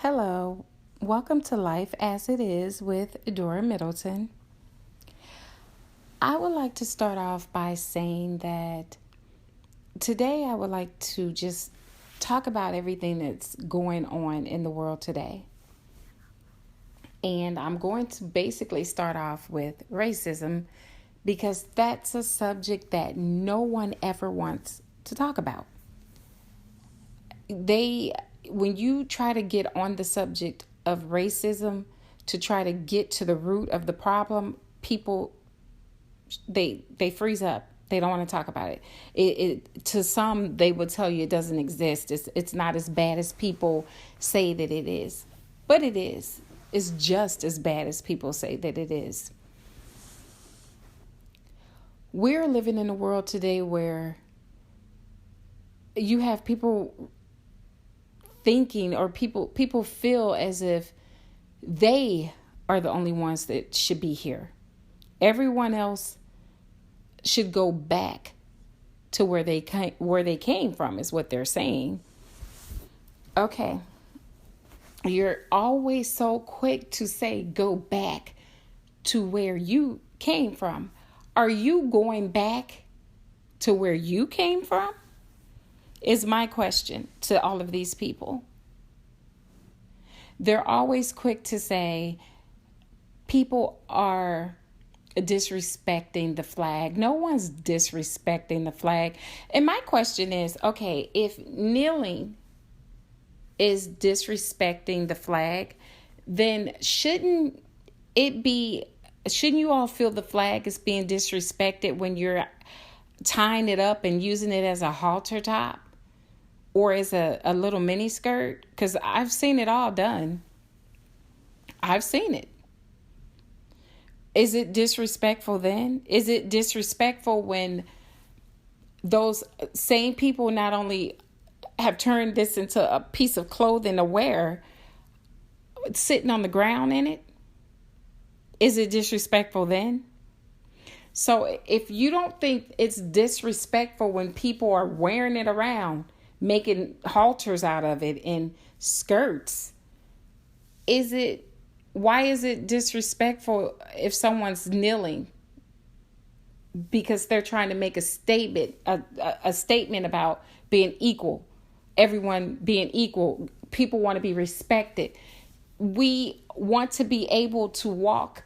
Hello, welcome to Life as It Is with Dora Middleton. I would like to start off by saying that today I would like to just talk about everything that's going on in the world today. And I'm going to basically start off with racism because that's a subject that no one ever wants to talk about. When you try to get on the subject of racism to try to get to the root of the problem, people they freeze up. They don't want to talk about it. It to some they would tell you it doesn't exist. It's not as bad as people say that it is, but it is. It's just as bad as people say that it is. We're living in a world today where you have people thinking, or people feel as if they are the only ones that should be here. Everyone else should go back to where they came from, is what they're saying. Okay. You're always so quick to say go back to where you came from. Are you going back to where you came from? Is my question to all of these people. They're always quick to say people are disrespecting the flag. No one's disrespecting the flag. And my question is, okay, if kneeling is disrespecting the flag, then shouldn't you all feel the flag is being disrespected when you're tying it up and using it as a halter top or as a little mini skirt? Because I've seen it all done. I've seen it. Is it disrespectful then? Is it disrespectful when those same people not only have turned this into a piece of clothing to wear, sitting on the ground in it? Is it disrespectful then? So if you don't think it's disrespectful when people are wearing it around, making halters out of it and skirts, why is it disrespectful if someone's kneeling because they're trying to make a statement, a statement about being equal, everyone being equal, people want to be respected. We want to be able to walk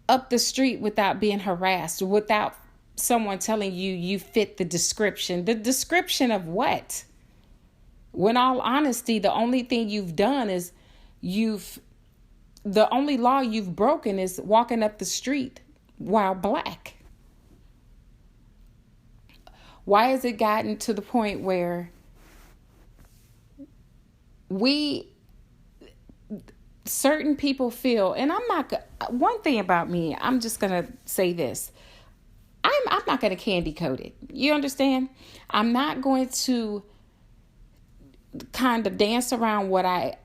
up the street without being harassed, without someone telling you fit the description. The description of what? When all honesty, the only thing you've done is the only law you've broken is walking up the street while black. Why has it gotten to the point where certain people feel, and one thing about me, I'm just going to say this. I'm not going to candy coat it. You understand? I'm not going to kind of dance around what I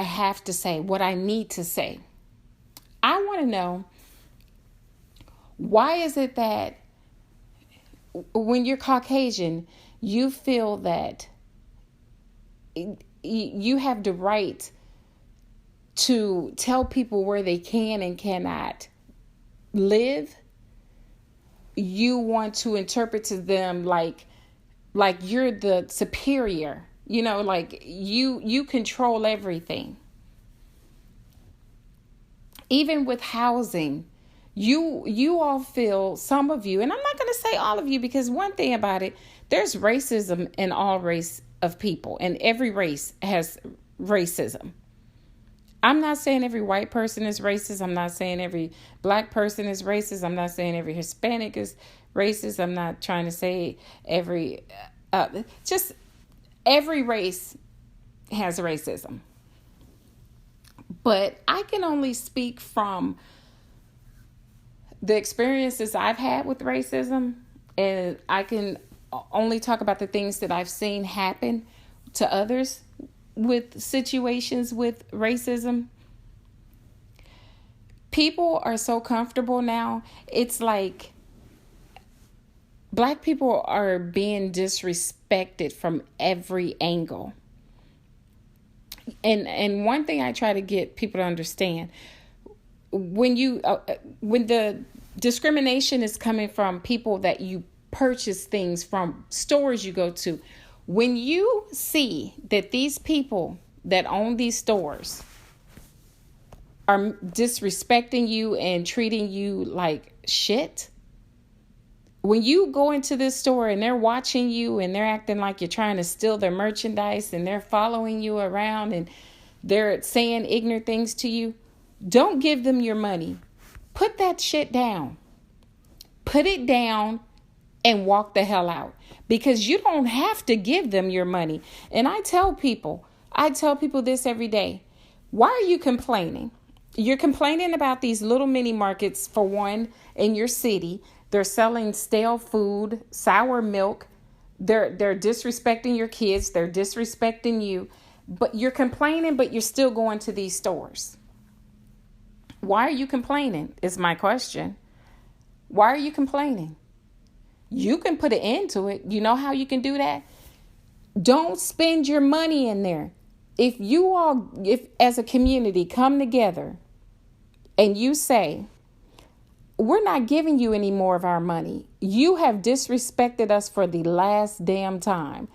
have to say, what I need to say. I want to know, why is it that when you're Caucasian, you feel that you have the right to tell people where they can and cannot live? You want to interpret to them like you're the superior, like you control everything. Even with housing, you all feel, some of you, and I'm not going to say all of you, because one thing about it, there's racism in all race of people, and every race has racism. I'm not saying every white person is racist. I'm not saying every black person is racist. I'm not saying every Hispanic is racist. I'm not trying to say just every race has racism. But I can only speak from the experiences I've had with racism, and I can only talk about the things that I've seen happen to others with situations with racism. People are so comfortable now. It's like Black people are being disrespected from every angle. And one thing I try to get people to understand, when the discrimination is coming from people that you purchase things from, stores you go to, when you see that these people that own these stores are disrespecting you and treating you like shit, when you go into this store and they're watching you and they're acting like you're trying to steal their merchandise and they're following you around and they're saying ignorant things to you, don't give them your money. Put that shit down. Put it down and walk the hell out, because you don't have to give them your money. And I tell people this every day. Why are you complaining? You're complaining about these little mini markets, for one, in your city. They're selling stale food, sour milk. They're disrespecting your kids. They're disrespecting you. But you're complaining, but you're still going to these stores. Why are you complaining is my question. Why are you complaining? You can put an end to it. You know how you can do that? Don't spend your money in there. If as a community come together and you say, we're not giving you any more of our money. You have disrespected us for the last damn time.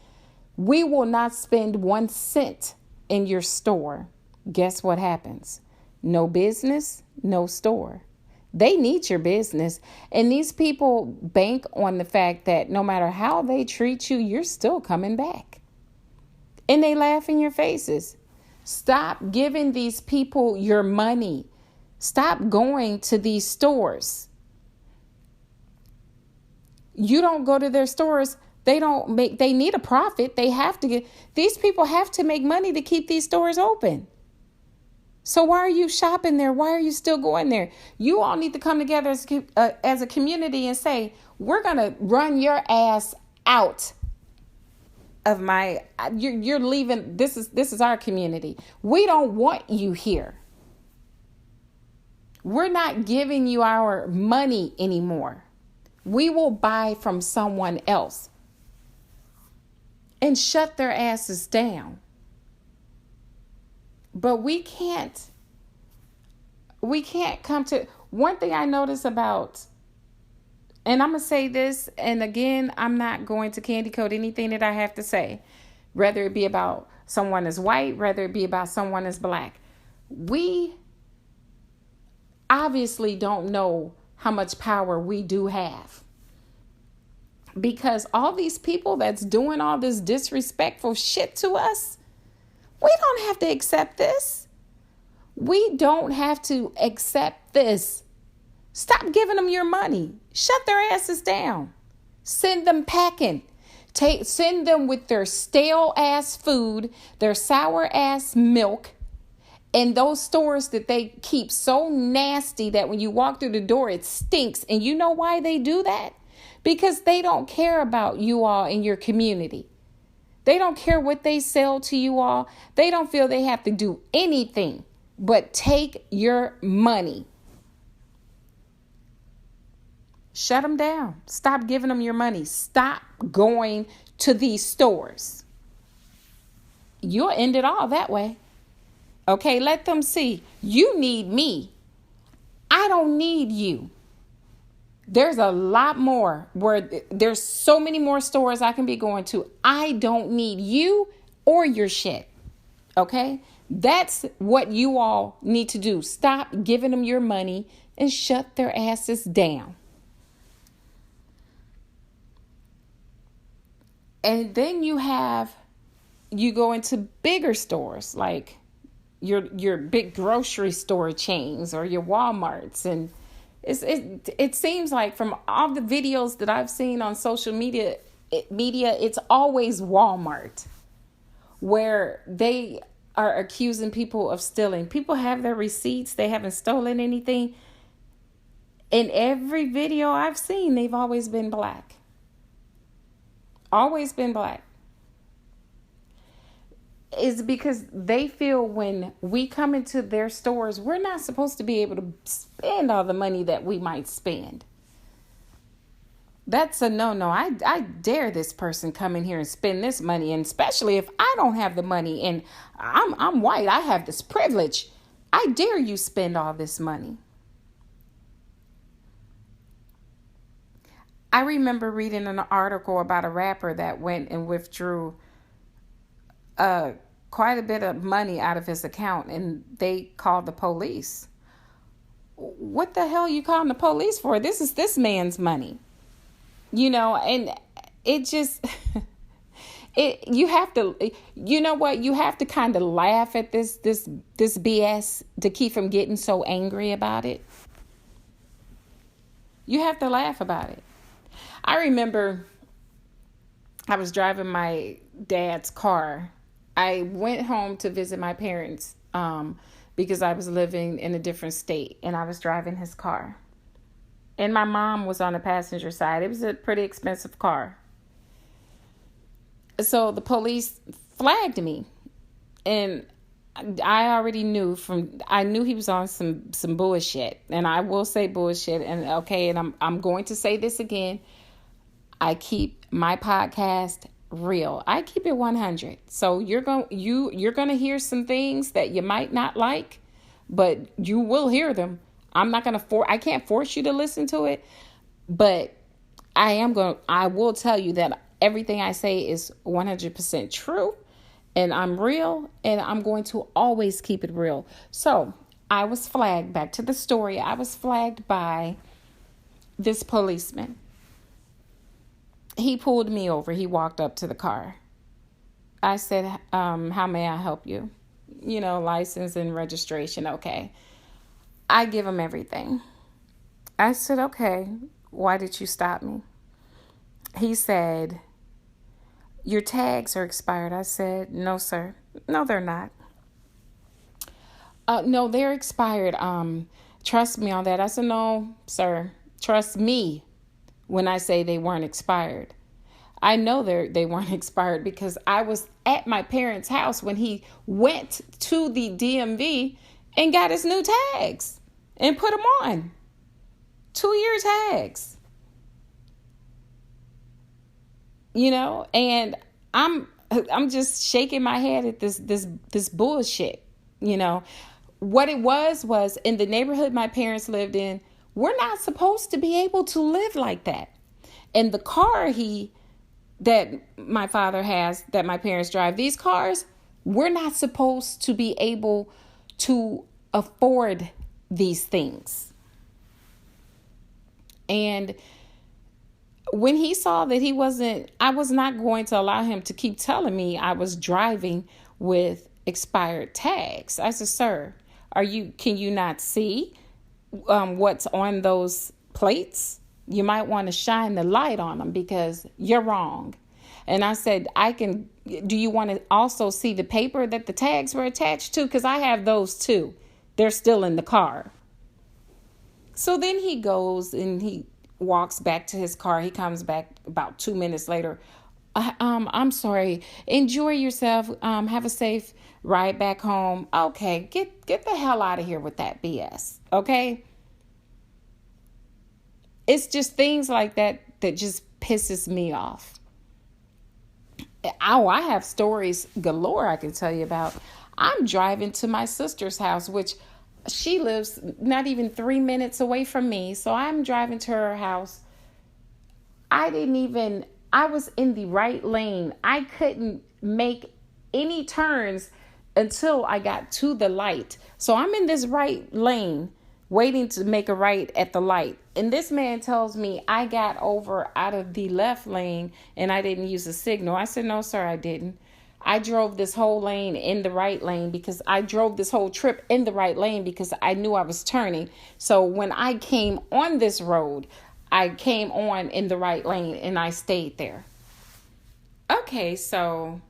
We will not spend 1 cent in your store. Guess what happens? No business, no store. They need your business. And these people bank on the fact that no matter how they treat you, you're still coming back. And they laugh in your faces. Stop giving these people your money. Stop going to these stores. You don't go to their stores. They need a profit. These people have to make money to keep these stores open. So why are you shopping there? Why are you still going there? You all need to come together as a community and say, we're going to run your ass out of you're leaving. This is our community. We don't want you here. We're not giving you our money anymore. We will buy from someone else. And shut their asses down. But we can't come to, one thing I notice about, and I'm going to say this, and again, I'm not going to candy coat anything that I have to say, whether it be about someone is white, whether it be about someone is black. We obviously don't know how much power we do have. Because all these people that's doing all this disrespectful shit to us, we don't have to accept this. We don't have to accept this. Stop giving them your money. Shut their asses down. Send them packing. Send them with their stale ass food, their sour ass milk, and those stores that they keep so nasty that when you walk through the door, it stinks. And you know why they do that? Because they don't care about you all in your community. They don't care what they sell to you all. They don't feel they have to do anything but take your money. Shut them down. Stop giving them your money. Stop going to these stores. You'll end it all that way. Okay, let them see. You need me. I don't need you. There's a lot more where there's so many more stores I can be going to. I don't need you or your shit. Okay? That's what you all need to do. Stop giving them your money and shut their asses down. And then you go into bigger stores like your big grocery store chains or your Walmarts, and it seems like from all the videos that I've seen on social media, it's always Walmart where they are accusing people of stealing. People have their receipts. They haven't stolen anything. In every video I've seen, they've always been black. Always been black. Is because they feel when we come into their stores, we're not supposed to be able to spend all the money that we might spend. That's a no. I dare this person come in here and spend this money, and especially if I don't have the money and I'm white, I have this privilege. I dare you spend all this money. I remember reading an article about a rapper that went and withdrew uh, quite a bit of money out of his account, and they called the police. What the hell are you calling the police for? This is this man's money, and it just you have to, what, you have to kind of laugh at this BS to keep from getting so angry about it. You have to laugh about it. I remember I was driving my dad's car. I went home to visit my parents because I was living in a different state, and I was driving his car. And my mom was on the passenger side. It was a pretty expensive car. So the police flagged me, and I already knew I knew he was on some bullshit, and I will say bullshit. And okay, and I'm going to say this again. I keep my podcast real. I keep it 100. So you're going to hear some things that you might not like, but you will hear them. I'm not going to I can't force you to listen to it, but I will tell you that everything I say is 100% true, and I'm real, and I'm going to always keep it real. So I was flagged. Back to the story. I was flagged by this policeman. He pulled me over. He walked up to the car. I said, how may I help you? License and registration. Okay. I give him everything. I said, okay, why did you stop me? He said, your tags are expired. I said, no, sir. No, they're not. No, they're expired. Trust me on that. I said, no, sir. Trust me when I say they weren't expired. I know they weren't expired because I was at my parents' house when he went to the DMV and got his new tags and put them on. 2-year tags. And I'm just shaking my head at this bullshit. What it was in the neighborhood my parents lived in, we're not supposed to be able to live like that. And the car that my father has, that my parents drive, these cars, we're not supposed to be able to afford these things. And when he saw that I was not going to allow him to keep telling me I was driving with expired tags. I said, sir, can you not see what's on those plates? You might want to shine the light on them because you're wrong. And I said, do you want to also see the paper that the tags were attached to? Because I have those too. They're still in the car. So then he goes and he walks back to his car. He comes back about 2 minutes later. I'm sorry. Enjoy yourself. Have a safe ride back home. Okay, get the hell out of here with that BS. Okay? It's just things like that just pisses me off. I have stories galore I can tell you about. I'm driving to my sister's house, which she lives not even 3 minutes away from me. So I'm driving to her house. I was in the right lane. I couldn't make any turns until I got to the light. So I'm in this right lane waiting to make a right at the light. And this man tells me I got over out of the left lane and I didn't use a signal. I said, no, sir, I didn't. I drove this whole lane in the right lane because I drove this whole trip in the right lane because I knew I was turning. So when I came on this road, I came on in the right lane and I stayed there. Okay, so,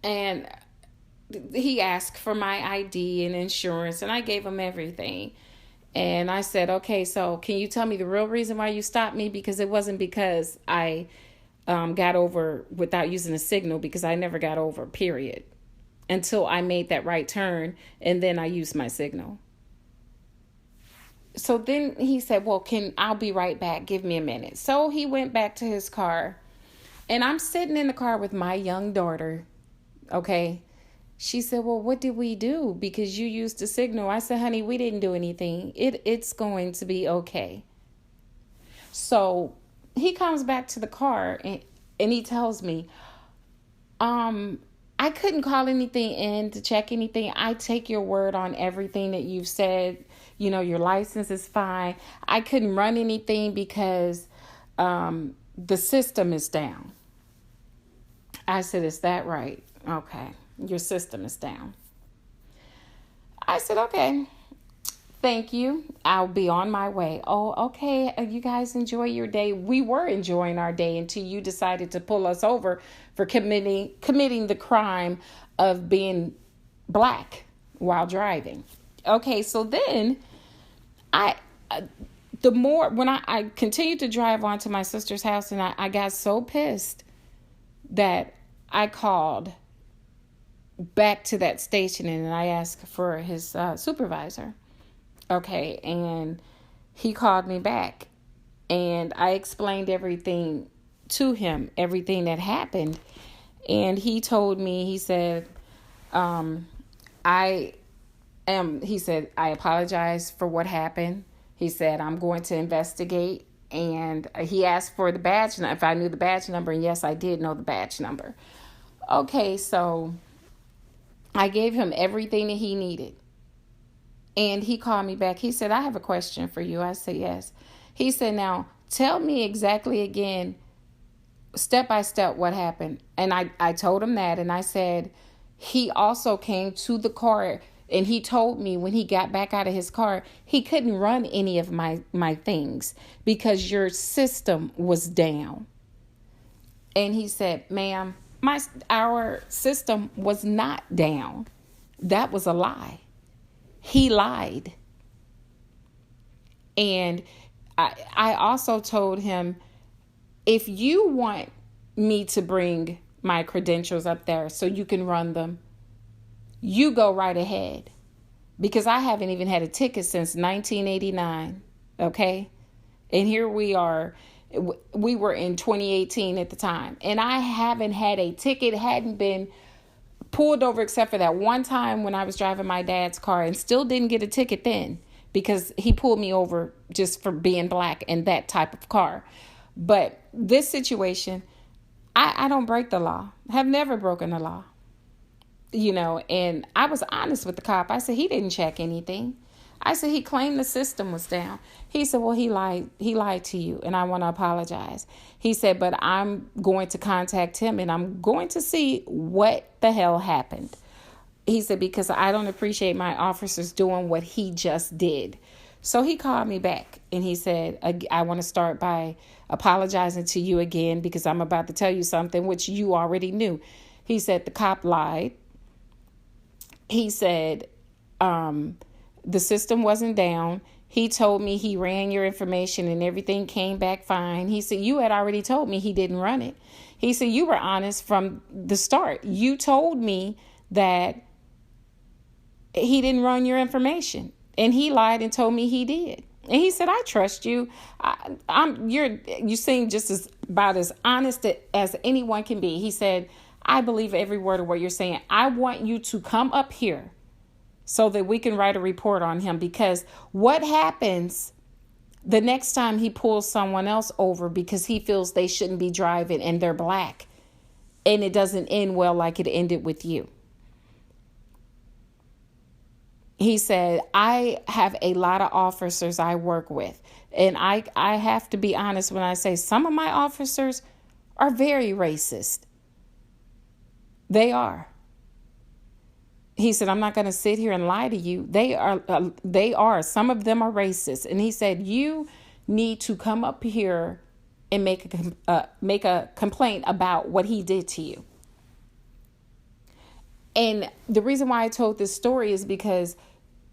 and he asked for my ID and insurance, and I gave him everything. And I said, okay, so can you tell me the real reason why you stopped me? Because it wasn't because I got over without using a signal, because I never got over, period, until I made that right turn, and then I used my signal. So then he said, well, I'll be right back. Give me a minute. So he went back to his car, and I'm sitting in the car with my young daughter. Okay. She said, well, what did we do? Because you used the signal. I said, honey, we didn't do anything. It's going to be okay. So he comes back to the car, and he tells me, I couldn't call anything in to check anything. I take your word on everything that you've said. You know, your license is fine. I couldn't run anything because the system is down. I said, is that right? Okay. Your system is down. I said, okay. Thank you. I'll be on my way. Oh, okay. You guys enjoy your day. We were enjoying our day until you decided to pull us over for committing the crime of being black while driving. Okay, so then when I continued to drive on to my sister's house, and I got so pissed that I called back to that station and I asked for his supervisor. Okay, and he called me back, and I explained everything to him, everything that happened. And he told me, he said, I apologize for what happened. He said, I'm going to investigate. And he asked for the badge, if I knew the badge number. And yes, I did know the badge number. Okay, so I gave him everything that he needed. And he called me back. He said, I have a question for you. I said, yes. He said, now tell me exactly again, step by step, what happened. And I told him that. And I said, he also came to the car, and he told me when he got back out of his car, he couldn't run any of my things because your system was down. And he said, ma'am, our system was not down. That was a lie. He lied. And I also told him, if you want me to bring my credentials up there so you can run them, you go right ahead. Because I haven't even had a ticket since 1989. Okay? And here we are. We were in 2018 at the time. And I haven't had a ticket, hadn't been pulled over except for that one time when I was driving my dad's car, and still didn't get a ticket then because he pulled me over just for being black in that type of car. But this situation, I don't break the law. I have never broken the law. You know, and I was honest with the cop. I said, he didn't check anything. I said, he claimed the system was down. He said, well, he lied to you, and I want to apologize. He said, but I'm going to contact him, and I'm going to see what the hell happened. He said, because I don't appreciate my officers doing what he just did. So he called me back, and he said, I want to start by apologizing to you again because I'm about to tell you something which you already knew. He said, the cop lied. He said, the system wasn't down. He told me he ran your information and everything came back fine. He said, you had already told me he didn't run it. He said, you were honest from the start. You told me that he didn't run your information, and he lied and told me he did. And he said, I trust you. You seem just about as honest as anyone can be. He said, I believe every word of what you're saying. I want you to come up here so that we can write a report on him, because what happens the next time he pulls someone else over because he feels they shouldn't be driving and they're black, and it doesn't end well like it ended with you. He said, I have a lot of officers I work with, and I have to be honest when I say some of my officers are very racist. They are. He said, I'm not going to sit here and lie to you. They are. Some of them are racist. And he said, you need to come up here and make a complaint about what he did to you. And the reason why I told this story is because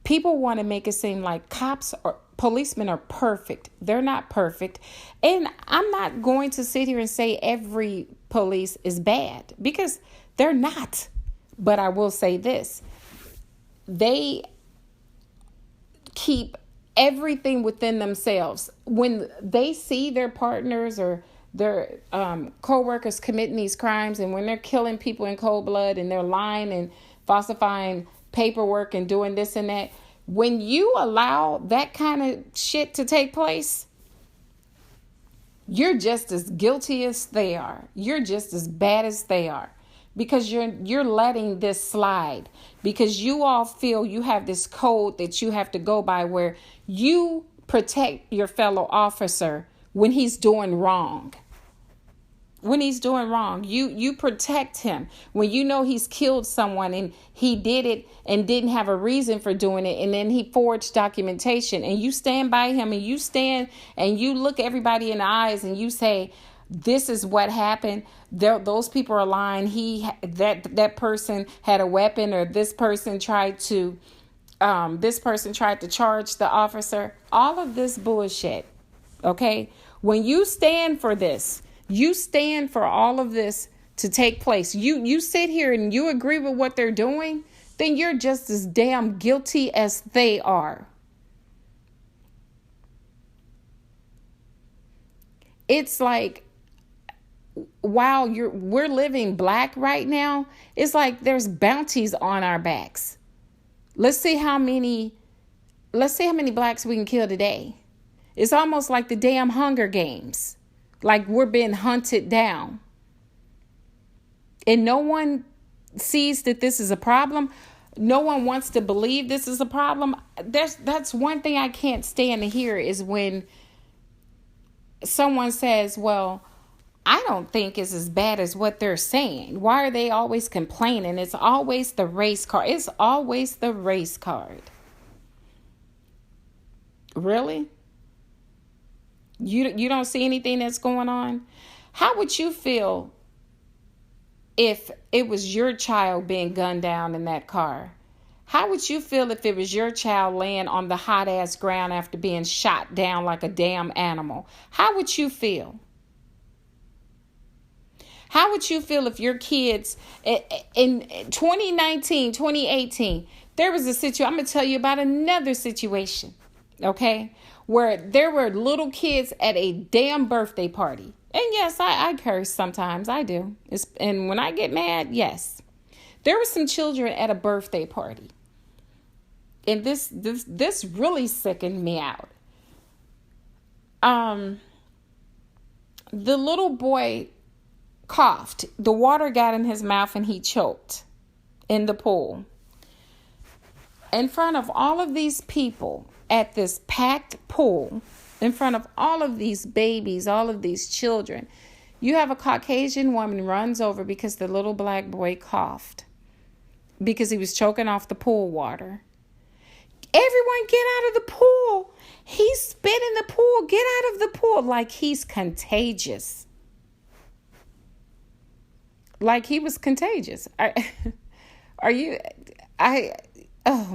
people want to make it seem like cops or policemen are perfect. They're not perfect. And I'm not going to sit here and say every police is bad, because they're not. But I will say this. They keep everything within themselves. When they see their partners or their co-workers committing these crimes, and when they're killing people in cold blood and they're lying and falsifying paperwork and doing this and that, when you allow that kind of shit to take place, you're just as guilty as they are. You're just as bad as they are, because you're letting this slide, because you all feel you have this code that you have to go by, where you protect your fellow officer when he's doing wrong. When he's doing wrong, you protect him. When you know he's killed someone and he did it and didn't have a reason for doing it, and then he forged documentation, and you stand by him, and you stand and you look everybody in the eyes and you say, this is what happened. Those people are lying. That person had a weapon, or this person tried to charge the officer. All of this bullshit. Okay, when you stand for this, you stand for all of this to take place. You sit here and you agree with what they're doing, then you're just as damn guilty as they are. It's like, while we're living black right now, it's like there's bounties on our backs. Let's see how many blacks we can kill today. It's almost like the damn Hunger Games. Like we're being hunted down. And no one sees that this is a problem. No one wants to believe this is a problem. That's one thing I can't stand to hear, is when someone says, well, I don't think it's as bad as what they're saying. Why are they always complaining? It's always the race card. It's always the race card. Really? You don't see anything that's going on? How would you feel if it was your child being gunned down in that car? How would you feel if it was your child laying on the hot ass ground after being shot down like a damn animal? How would you feel? How would you feel if your kids in 2019, 2018, there was a situation, I'm going to tell you about another situation, okay, where there were little kids at a damn birthday party. And yes, I curse sometimes. I do. And when I get mad, yes. There were some children at a birthday party. And this really sickened me out. The little boy coughed. The water got in his mouth and he choked in the pool. In front of all of these people at this packed pool, in front of all of these babies, all of these children, you have a Caucasian woman runs over because the little black boy coughed because he was choking off the pool water. Everyone get out of the pool. He's spit in the pool. Get out of the pool. Like he's contagious. Like he was contagious. Oh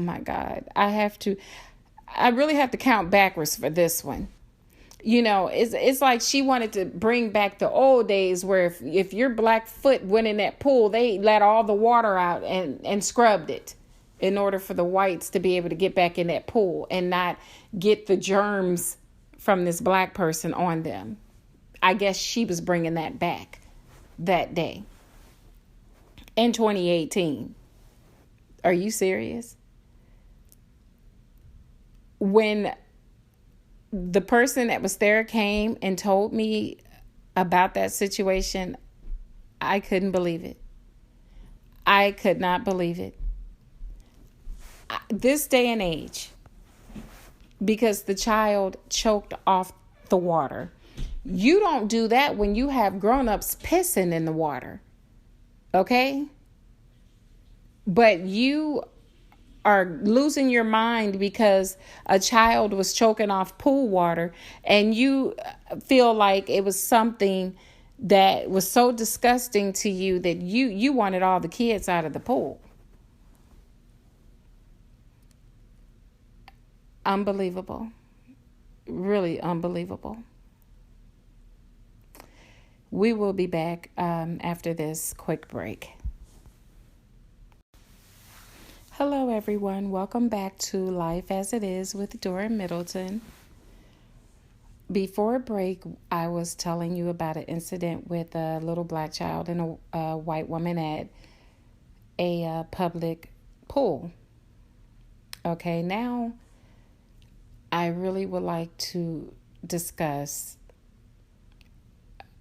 my God. I really have to count backwards for this one. You know, it's like she wanted to bring back the old days where if your black foot went in that pool, they let all the water out and scrubbed it in order for the whites to be able to get back in that pool and not get the germs from this black person on them. I guess she was bringing that back that day in 2018. Are you serious? When the person that was there came and told me about that situation, I couldn't believe it. I could not believe it. This day and age, because the child choked off the water. You don't do that when you have grown-ups pissing in the water. Okay? But you are losing your mind because a child was choking off pool water, and you feel like it was something that was so disgusting to you that you wanted all the kids out of the pool. Unbelievable. Really unbelievable. We will be back after this quick break. Hello, everyone. Welcome back to Life as It Is with Dora Middleton. Before break, I was telling you about an incident with a little black child and a white woman at a public pool. Okay, now I really would like to discuss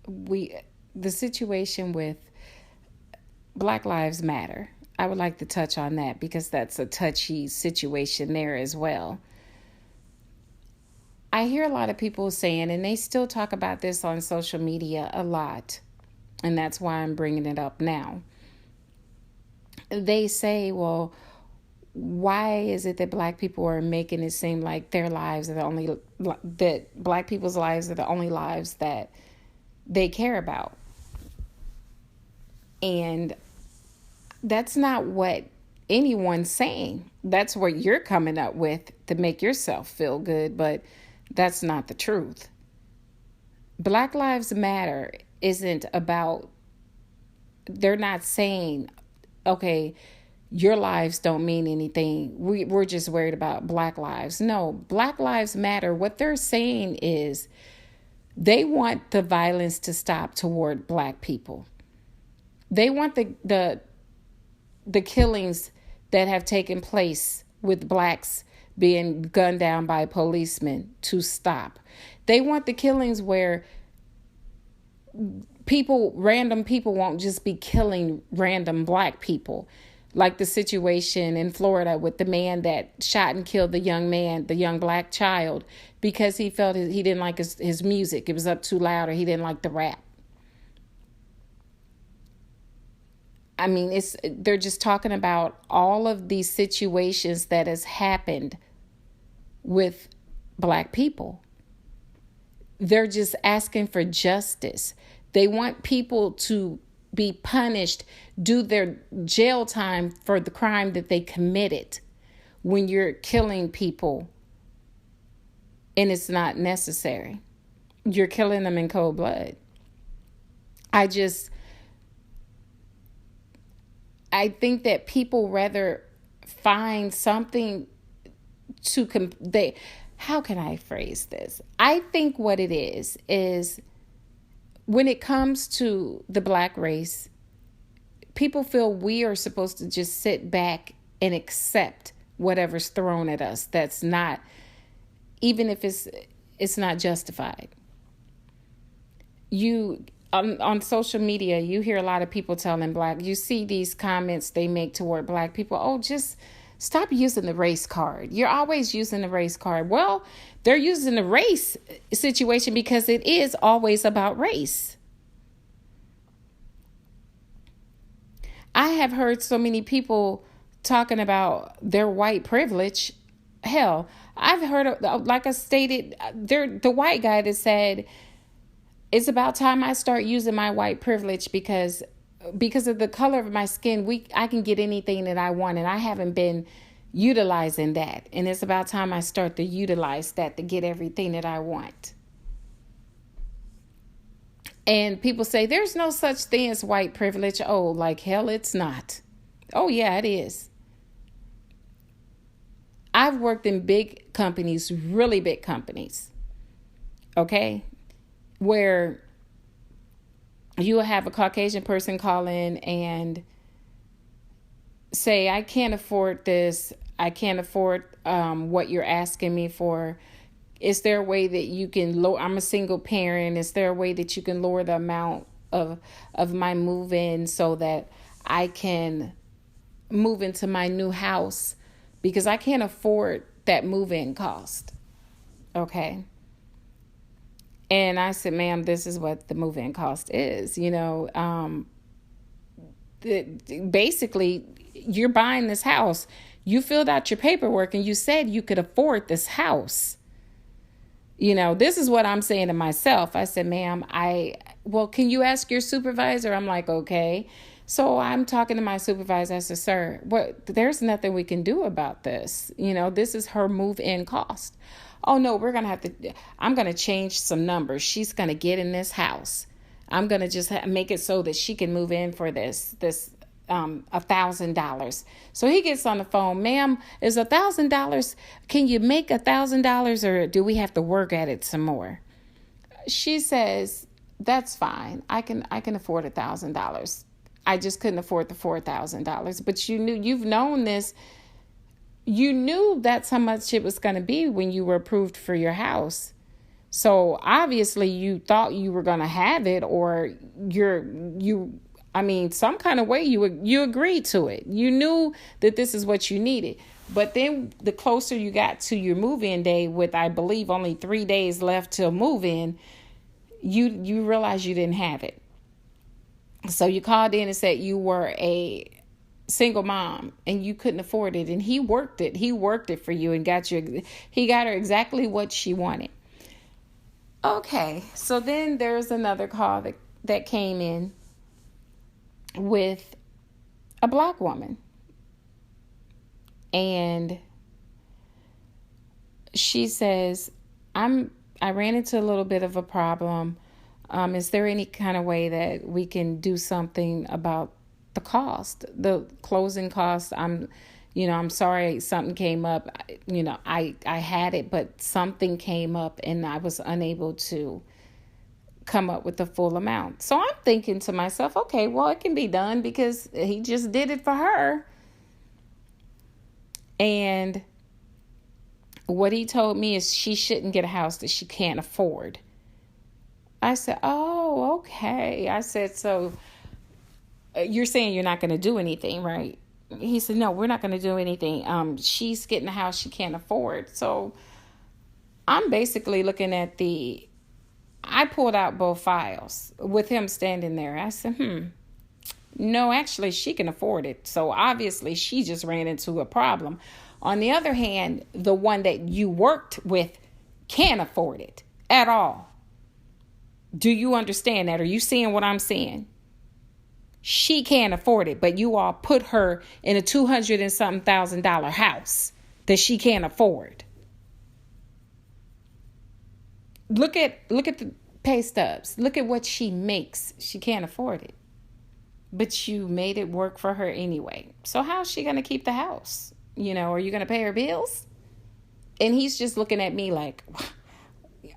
the situation with Black Lives Matter. I would like to touch on that because that's a touchy situation there as well. I hear a lot of people saying, and they still talk about this on social media a lot, and that's why I'm bringing it up now. They say, well, why is it that black people are making it seem like their lives are that black people's lives are the only lives that they care about? And that's not what anyone's saying. That's what you're coming up with to make yourself feel good, but that's not the truth. Black Lives Matter isn't about, they're not saying, okay, your lives don't mean anything. We're just worried about black lives. No, Black Lives Matter. What they're saying is they want the violence to stop toward black people. They want the killings that have taken place with blacks being gunned down by policemen to stop. They want the killings where random people won't just be killing random black people. Like the situation in Florida with the man that shot and killed the young black child, because he felt he didn't like his music. It was up too loud, or he didn't like the rap. I mean, they're just talking about all of these situations that has happened with black people. They're just asking for justice. They want people to be punished, do their jail time for the crime that they committed when you're killing people and it's not necessary. You're killing them in cold blood. I think that people rather find something how can I phrase this? I think what it is when it comes to the black race, people feel we are supposed to just sit back and accept whatever's thrown at us. That's not, even if it's not justified. On social media, you hear a lot of people telling you see these comments they make toward black people. Oh, just stop using the race card. You're always using the race card. Well, they're using the race situation because it is always about race. I have heard so many people talking about their white privilege. Hell, I've heard, like I stated, the white guy that said, it's about time I start using my white privilege because of the color of my skin, I can get anything that I want, and I haven't been utilizing that. And it's about time I start to utilize that to get everything that I want. And people say, there's no such thing as white privilege. Oh, like hell, it's not. Oh, yeah, it is. I've worked in big companies, really big companies. Okay? Where you will have a Caucasian person call in and say, I can't afford this. I can't afford what you're asking me for. Is there a way that you can lower? I'm a single parent. Is there a way that you can lower the amount of my move-in so that I can move into my new house? Because I can't afford that move-in cost. Okay. And I said, ma'am, this is what the move-in cost is. Basically, you're buying this house. You filled out your paperwork and you said you could afford this house. This is what I'm saying to myself. I said, ma'am, can you ask your supervisor? I'm like, okay. So I'm talking to my supervisor. I said, sir, there's nothing we can do about this. This is her move-in cost. Oh, no, I'm going to change some numbers. She's going to get in this house. I'm going to just make it so that she can move in for this $1,000. So he gets on the phone, ma'am, is $1,000, can you make $1,000 or do we have to work at it some more? She says, that's fine. I can afford $1,000. I just couldn't afford the $4,000. But you've known this. You knew that's how much it was going to be when you were approved for your house. So obviously you thought you were going to have it, or some kind of way you agreed to it. You knew that this is what you needed. But then the closer you got to your move-in day, with I believe only 3 days left till move-in, you realized you didn't have it. So you called in and said you were a single mom and you couldn't afford it, and he worked it for you and he got her exactly what she wanted. Okay, so then there's another call that came in with a Black woman, and she says, I ran into a little bit of a problem. Is there any kind of way that we can do something about the cost, the closing cost? I'm sorry, something came up. I had it, but something came up and I was unable to come up with the full amount. So I'm thinking to myself, okay, well, it can be done because he just did it for her. And what he told me is she shouldn't get a house that she can't afford. I said, oh, okay. I said, so you're saying you're not going to do anything, right? He said, no, we're not going to do anything. She's getting a house she can't afford. So I'm basically looking at I pulled out both files with him standing there. I said, no, actually, she can afford it. So obviously, she just ran into a problem. On the other hand, the one that you worked with can't afford it at all. Do you understand that? Are you seeing what I'm saying? She can't afford it, but you all put her in a $200 and something thousand house that she can't afford. Look at the pay stubs. Look at what she makes. She can't afford it. But you made it work for her anyway. So how's she going to keep the house? Are you going to pay her bills? And he's just looking at me like,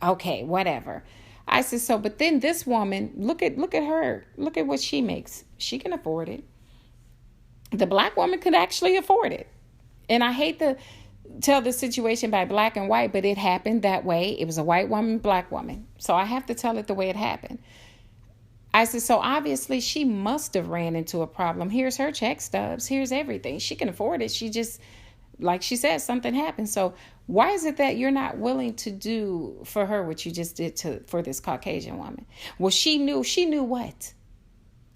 okay, whatever. I said, so, but then this woman, look at her. Look at what she makes. She can afford it. The Black woman could actually afford it. And I hate to tell the situation by black and white, but it happened that way. It was a white woman, Black woman. So I have to tell it the way it happened. I said, so obviously she must have ran into a problem. Here's her check stubs. Here's everything. She can afford it. She just, like she said, something happened. So why is it that you're not willing to do for her what you just did for this Caucasian woman? Well, she knew what?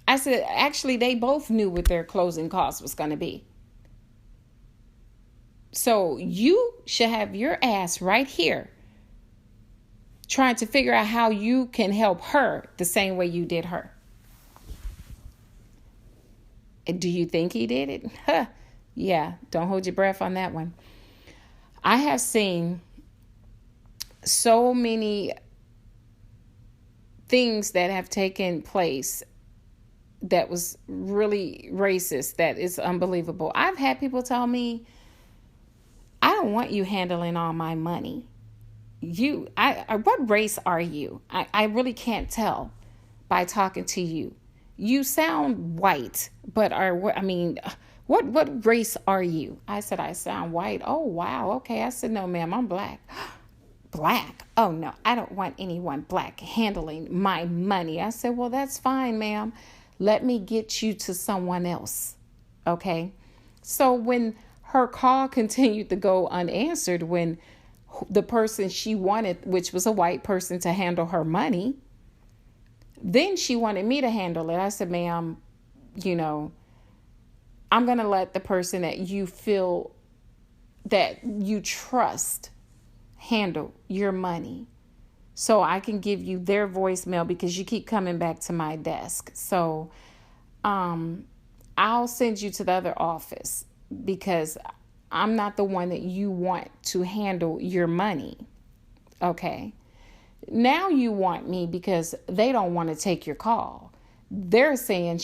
I said, actually, they both knew what their closing cost was going to be. So you should have your ass right here trying to figure out how you can help her the same way you did her. Do you think he did it? Huh. Yeah, don't hold your breath on that one. I have seen so many things that have taken place that was really racist, that is unbelievable. I've had people tell me, I don't want you handling all my money. What race are you? I really can't tell by talking to you. You sound white, but what race are you? I said, I sound white. Oh, wow. Okay. I said, no, ma'am, I'm Black. Black? Oh, no, I don't want anyone Black handling my money. I said, well, that's fine, ma'am. Let me get you to someone else. Okay. So when her call continued to go unanswered, when the person she wanted, which was a white person, to handle her money, then she wanted me to handle it. I said, ma'am, I'm going to let the person that you feel that you trust handle your money, so I can give you their voicemail because you keep coming back to my desk. So I'll send you to the other office because I'm not the one that you want to handle your money. Okay. Now you want me because they don't want to take your call. They're saying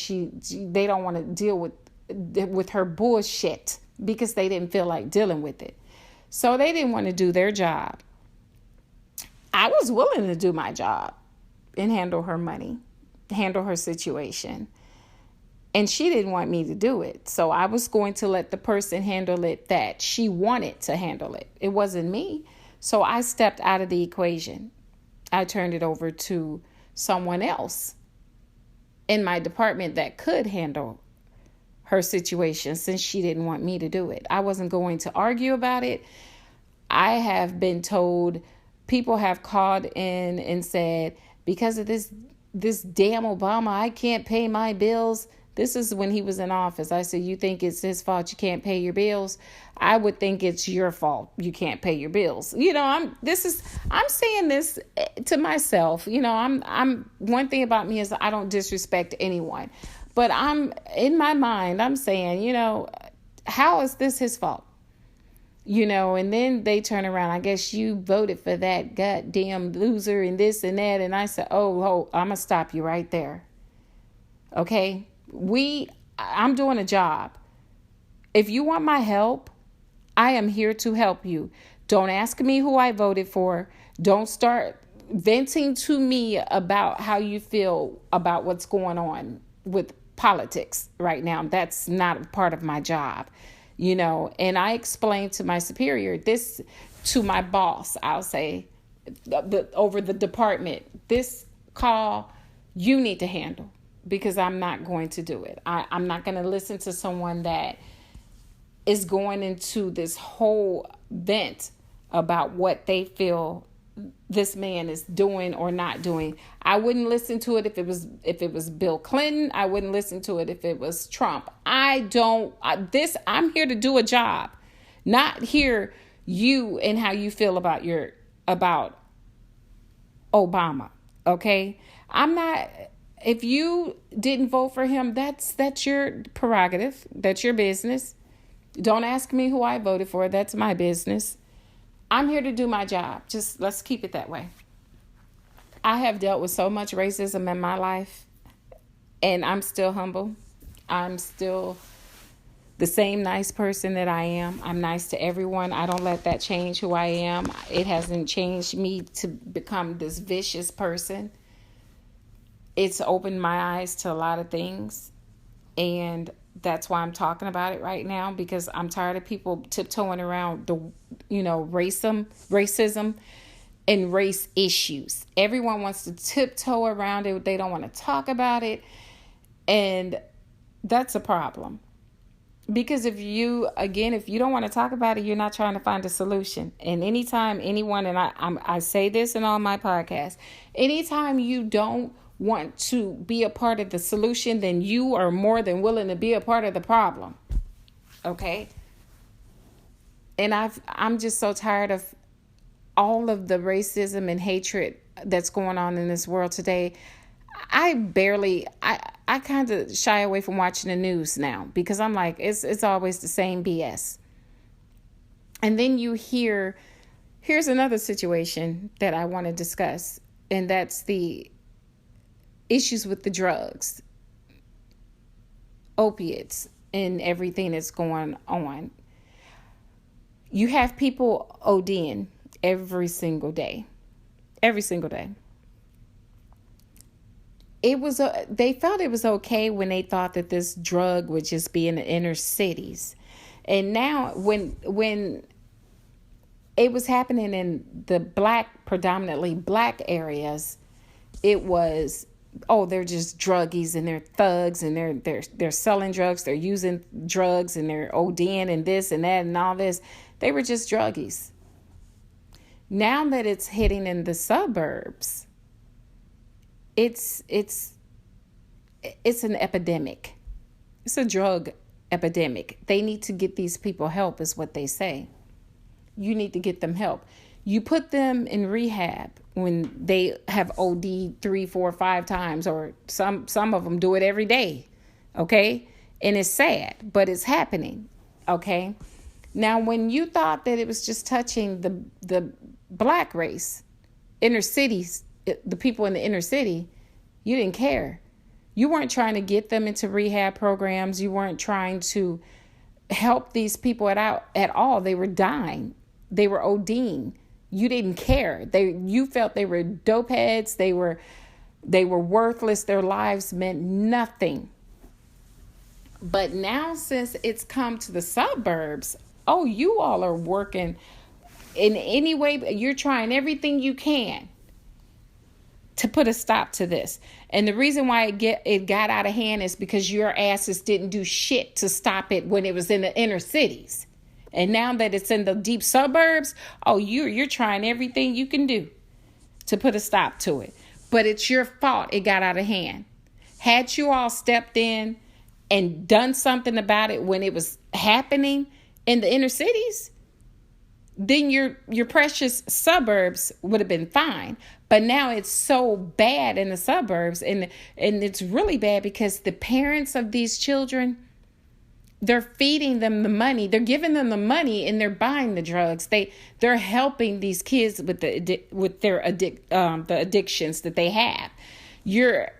they don't want to deal with with her bullshit because they didn't feel like dealing with it. So they didn't want to do their job. I was willing to do my job and handle her money, handle her situation. And she didn't want me to do it. So I was going to let the person handle it that she wanted to handle it. It wasn't me. So I stepped out of the equation. I turned it over to someone else in my department that could handle her situation since she didn't want me to do it. I wasn't going to argue about it. I have been told, people have called in and said, because of this damn Obama, I can't pay my bills. This is when he was in office. I said, you think it's his fault you can't pay your bills? I would think it's your fault you can't pay your bills. You know, I'm saying this to myself. You know, I'm one thing about me is I don't disrespect anyone. But I'm in my mind, I'm saying, you know, how is this his fault? You know, and then they turn around. I guess you voted for that goddamn loser and this and that. And I said, oh, I'm going to stop you right there. Okay? I'm doing a job. If you want my help, I am here to help you. Don't ask me who I voted for. Don't start venting to me about how you feel about what's going on with politics right now. That's not a part of my job, you know. And I explained to my superior this, to my boss, I'll say, over the department, this call you need to handle. Because I'm not going to do it. I'm not going to listen to someone that is going into this whole vent about what they feel this man is doing or not doing. I wouldn't listen to it if it was Bill Clinton. I wouldn't listen to it if it was Trump. I'm here to do a job, not hear you and how you feel about Obama. Okay, I'm not. If you didn't vote for him, that's your prerogative. That's your business. Don't ask me who I voted for. That's my business. I'm here to do my job. Just let's keep it that way. I have dealt with so much racism in my life, and I'm still humble. I'm still the same nice person that I am. I'm nice to everyone. I don't let that change who I am. It hasn't changed me to become this vicious person. It's opened my eyes to a lot of things, and that's why I'm talking about it right now, because I'm tired of people tiptoeing around the, you know, racism and race issues. Everyone wants to tiptoe around it. They don't want to talk about it, and that's a problem. Because if you don't want to talk about it, you're not trying to find a solution. And anytime anyone, and I say this in all my podcasts, anytime you don't want to be a part of the solution, then you are more than willing to be a part of the problem. Okay? And I'm just so tired of all of the racism and hatred that's going on in this world today. I kind of shy away from watching the news now, because I'm like, it's always the same BS. And then here's another situation that I want to discuss, and that's the issues with the drugs, opiates, and everything that's going on. You have people ODing every single day. Every single day. They felt it was okay when they thought that this drug would just be in the inner cities. And now when it was happening in the predominantly black areas, it was, oh, they're just druggies and they're thugs and they're selling drugs, they're using drugs and they're ODing and this and that and all this. They were just druggies. Now that it's hitting in the suburbs, it's an epidemic. It's a drug epidemic. They need to get these people help, is what they say. You need to get them help. You put them in rehab when they have OD'd 3, 4, 5 times, or some of them do it every day. Okay? And it's sad, but it's happening. Okay? Now, when you thought that it was just touching the black race, inner cities, the people in the inner city, you didn't care. You weren't trying to get them into rehab programs. You weren't trying to help these people at all. They were dying. They were ODing. You didn't care. You felt they were dope heads. They were worthless. Their lives meant nothing. But now, since it's come to the suburbs, oh, you all are working in any way. You're trying everything you can to put a stop to this. And the reason why it got out of hand is because your asses didn't do shit to stop it when it was in the inner cities. And now that it's in the deep suburbs, oh, you're trying everything you can do to put a stop to it. But it's your fault it got out of hand. Had you all stepped in and done something about it when it was happening in the inner cities, then your precious suburbs would have been fine. But now it's so bad in the suburbs, and it's really bad because the parents of these children, they're feeding them the money, they're giving them the money, and they're buying the drugs. They're helping these kids with the addictions that they have. You're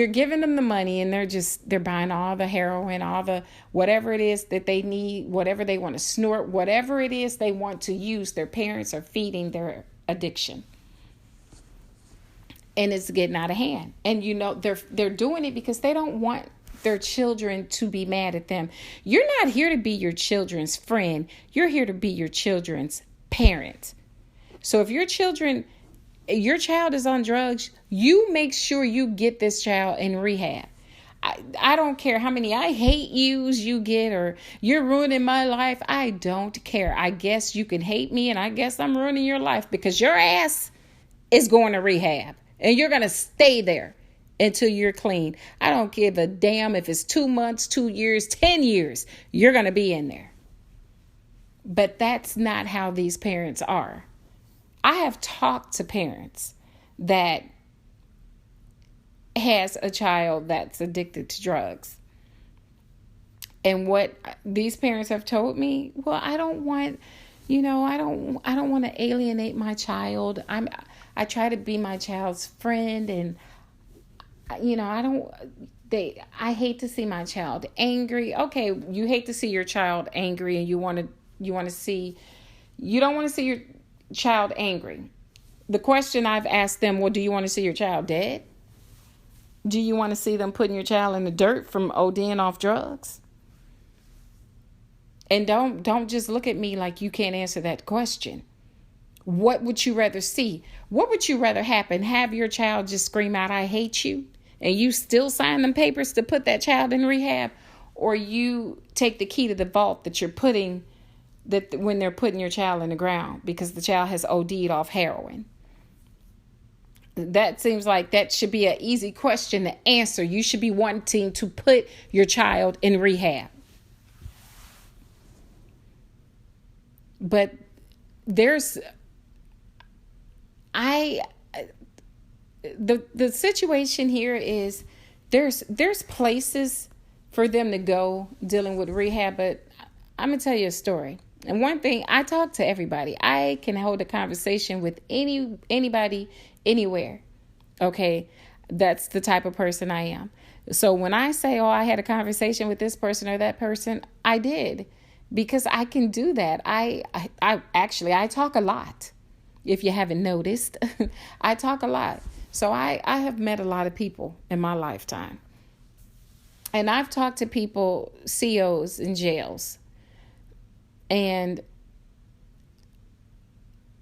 giving them the money, and they're buying all the heroin, all the whatever it is that they need, whatever they want to snort, whatever it is they want to use. Their parents are feeding their addiction, and it's getting out of hand. And they're doing it because they don't want their children to be mad at them. You're not here to be your children's friend. You're here to be your children's parent. So if your child is on drugs, you make sure you get this child in rehab. I don't care how many I hate yous you get, or you're ruining my life. I don't care. I guess you can hate me, and I guess I'm ruining your life because your ass is going to rehab, and you're going to stay there until you're clean. I don't give a damn if it's 2 months, 2 years, 10 years. You're going to be in there. But that's not how these parents are. I have talked to parents that has a child that's addicted to drugs. And what these parents have told me, well, I don't want to alienate my child. I try to be my child's friend, and I hate to see my child angry. Okay, you hate to see your child angry, and you don't want to see your child angry. The question I've asked them, well, do you want to see your child dead? Do you want to see them putting your child in the dirt from ODing off drugs? And don't just look at me like you can't answer that question. What would you rather see? What would you rather happen? Have your child just scream out, I hate you, and you still sign them papers to put that child in rehab? Or you take the key to the vault when they're putting your child in the ground because the child has OD'd off heroin? That seems like that should be an easy question to answer. You should be wanting to put your child in rehab. But the situation here is there's places for them to go dealing with rehab, but I'm going to tell you a story. And one thing, I talk to everybody. I can hold a conversation with anybody, anywhere. Okay, that's the type of person I am. So when I say, oh, I had a conversation with this person or that person, I did, because I can do that. I talk a lot. If you haven't noticed, I talk a lot. So I have met a lot of people in my lifetime. And I've talked to people, COs in jails. And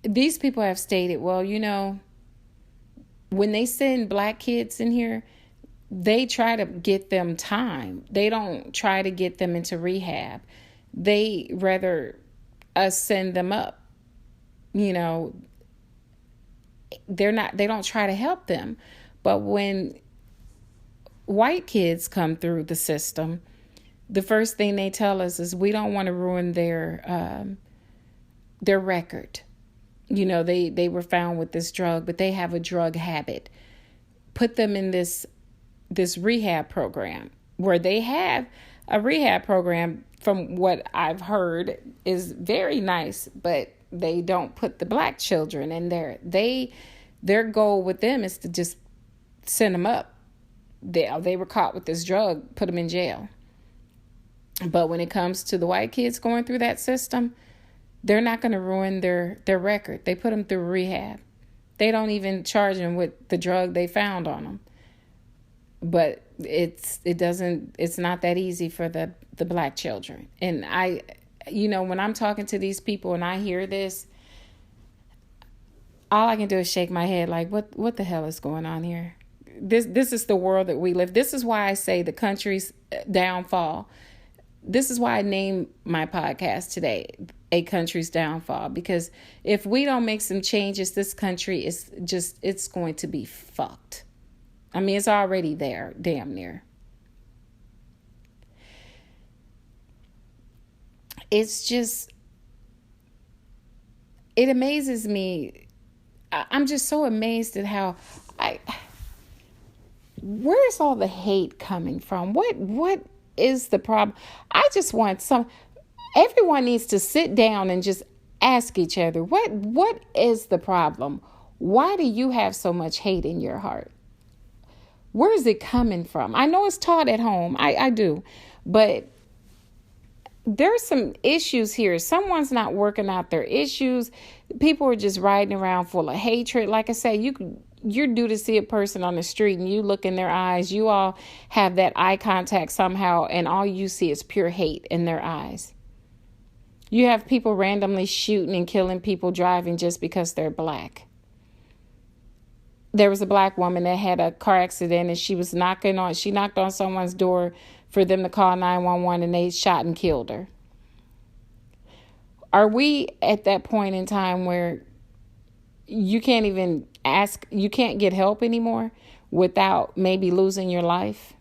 these people have stated, well, when they send black kids in here, they try to get them time. They don't try to get them into rehab. They rather us send them up. They don't try to help them. But when white kids come through the system, the first thing they tell us is we don't want to ruin their record. They were found with this drug, but they have a drug habit. Put them in this rehab program, where they have a rehab program, from what I've heard, is very nice, but they don't put the black children in there. Their goal with them is to just send them up They were caught with this drug, put them in jail. But when it comes to the white kids going through that system, they're not going to ruin their record. They put them through rehab. They don't even charge them with the drug they found on them. But it's not that easy for the black children. And when I'm talking to these people and I hear this, all I can do is shake my head like, what the hell is going on here? This is the world that we live. This is why I say the country's downfall. This is why I named my podcast today, A Country's Downfall. Because if we don't make some changes, this country it's going to be fucked. I mean, it's already there, damn near. It's just, it amazes me. I'm just so amazed at how where's all the hate coming from? What is the problem? I just want everyone needs to sit down and just ask each other, what is the problem? Why do you have so much hate in your heart? Where is it coming from? I know it's taught at home. I do. But there's some issues here. Someone's not working out their issues. People are just riding around full of hatred. Like I say, you're due to see a person on the street and you look in their eyes. You all have that eye contact somehow, and all you see is pure hate in their eyes. You have people randomly shooting and killing people driving just because they're black. There was a black woman that had a car accident and she knocked on someone's door for them to call 911 and they shot and killed her. Are we at that point in time where you can't even you can't get help anymore without maybe losing your life?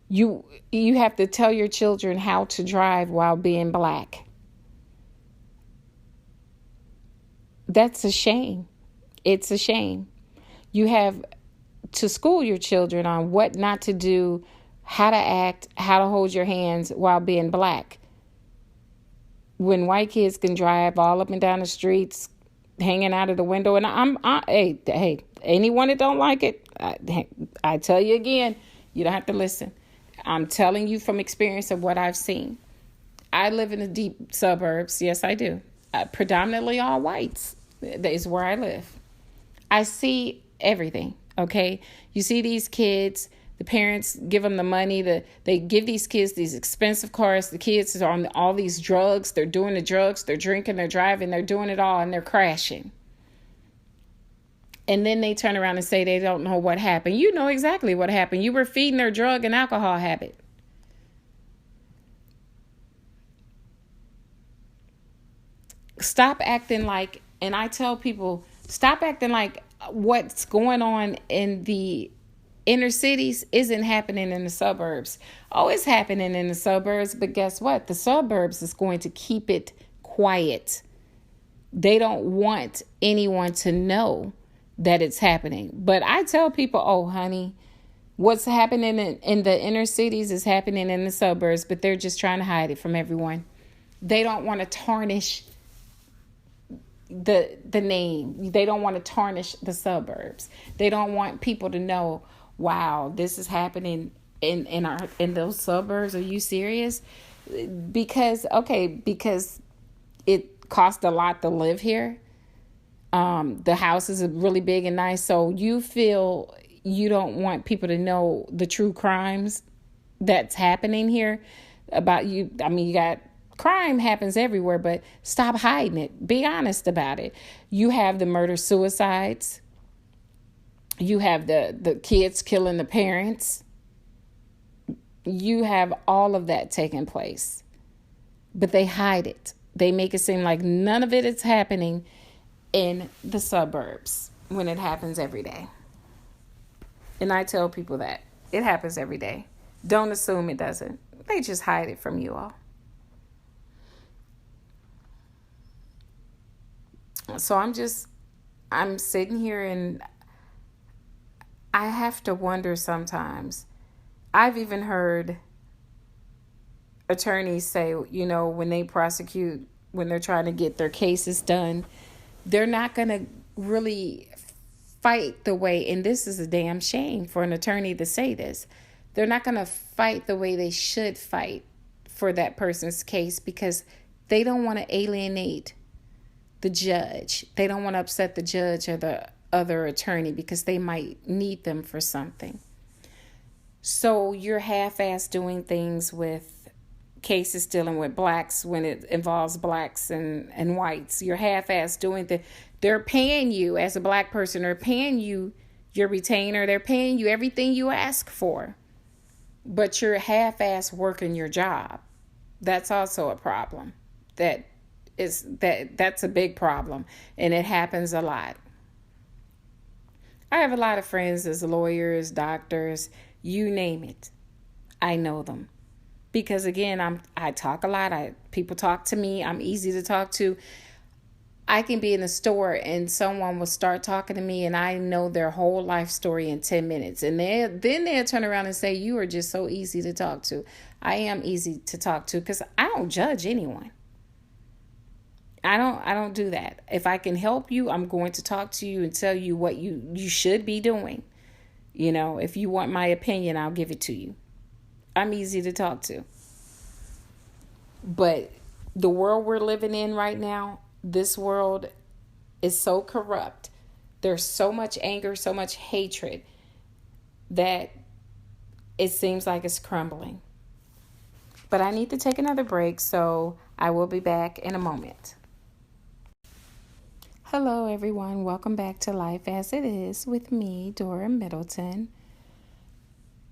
You have to tell your children how to drive while being black. That's a shame. It's a shame. You have to school your children on what not to do, how to act, how to hold your hands while being black. When white kids can drive all up and down the streets, hanging out of the window, and hey, anyone that don't like it, I tell you again, you don't have to listen. I'm telling you from experience of what I've seen. I live in the deep suburbs. Yes, I do. Predominantly all whites. That is where I live. I see everything, okay? You see these kids, the parents give them the money, they give these kids these expensive cars. The kids are on all these drugs. They're doing the drugs, they're drinking, they're driving, they're doing it all, and they're crashing. And then they turn around and say they don't know what happened. You know exactly what happened. You were feeding their drug and alcohol habit. Stop acting like, and I tell people, stop acting like what's going on in the inner cities isn't happening in the suburbs. Oh, it's happening in the suburbs, but guess what? The suburbs is going to keep it quiet. They don't want anyone to know that it's happening. But I tell people, oh, honey, what's happening in the inner cities is happening in the suburbs, but they're just trying to hide it from everyone. They don't want to tarnish the name. They don't want to tarnish the suburbs. They don't want people to know, wow, this is happening in those suburbs. Are you serious? Because it costs a lot to live here. The houses are really big and nice, so you feel you don't want people to know the true crimes that's happening here about you. I mean, you got crime happens everywhere, but stop hiding it. Be honest about it. You have the murder-suicides. You have the kids killing the parents. You have all of that taking place. But they hide it. They make it seem like none of it is happening in the suburbs when it happens every day. And I tell people that. It happens every day. Don't assume it doesn't. They just hide it from you all. So I'm sitting here and I have to wonder sometimes. I've even heard attorneys say, you know, when they prosecute, when they're trying to get their cases done, they're not going to really fight the way, and this is a damn shame for an attorney to say this, they're not going to fight the way they should fight for that person's case because they don't want to alienate the judge. They don't want to upset the judge or the other attorney because they might need them for something. So you're half-assed doing things with cases dealing with blacks when it involves blacks and whites. You're half-assed doing they're paying you as a black person, they're paying you your retainer, they're paying you everything you ask for. But you're half-assed working your job. That's also a problem. That's a big problem, and it happens a lot. I have a lot of friends as lawyers, doctors, you name it. I know them. Because again, I talk a lot. People talk to me. I'm easy to talk to. I can be in a store and someone will start talking to me and I know their whole life story in 10 minutes. And then they'll turn around and say, you are just so easy to talk to. I am easy to talk to because I don't judge anyone. I don't do that. If I can help you, I'm going to talk to you and tell you what you should be doing. You know, if you want my opinion, I'll give it to you. I'm easy to talk to. But the world we're living in right now, this world is so corrupt. There's so much anger, so much hatred that it seems like it's crumbling. But I need to take another break, so I will be back in a moment. Hello, everyone. Welcome back to Life as It Is with me, Dora Middleton.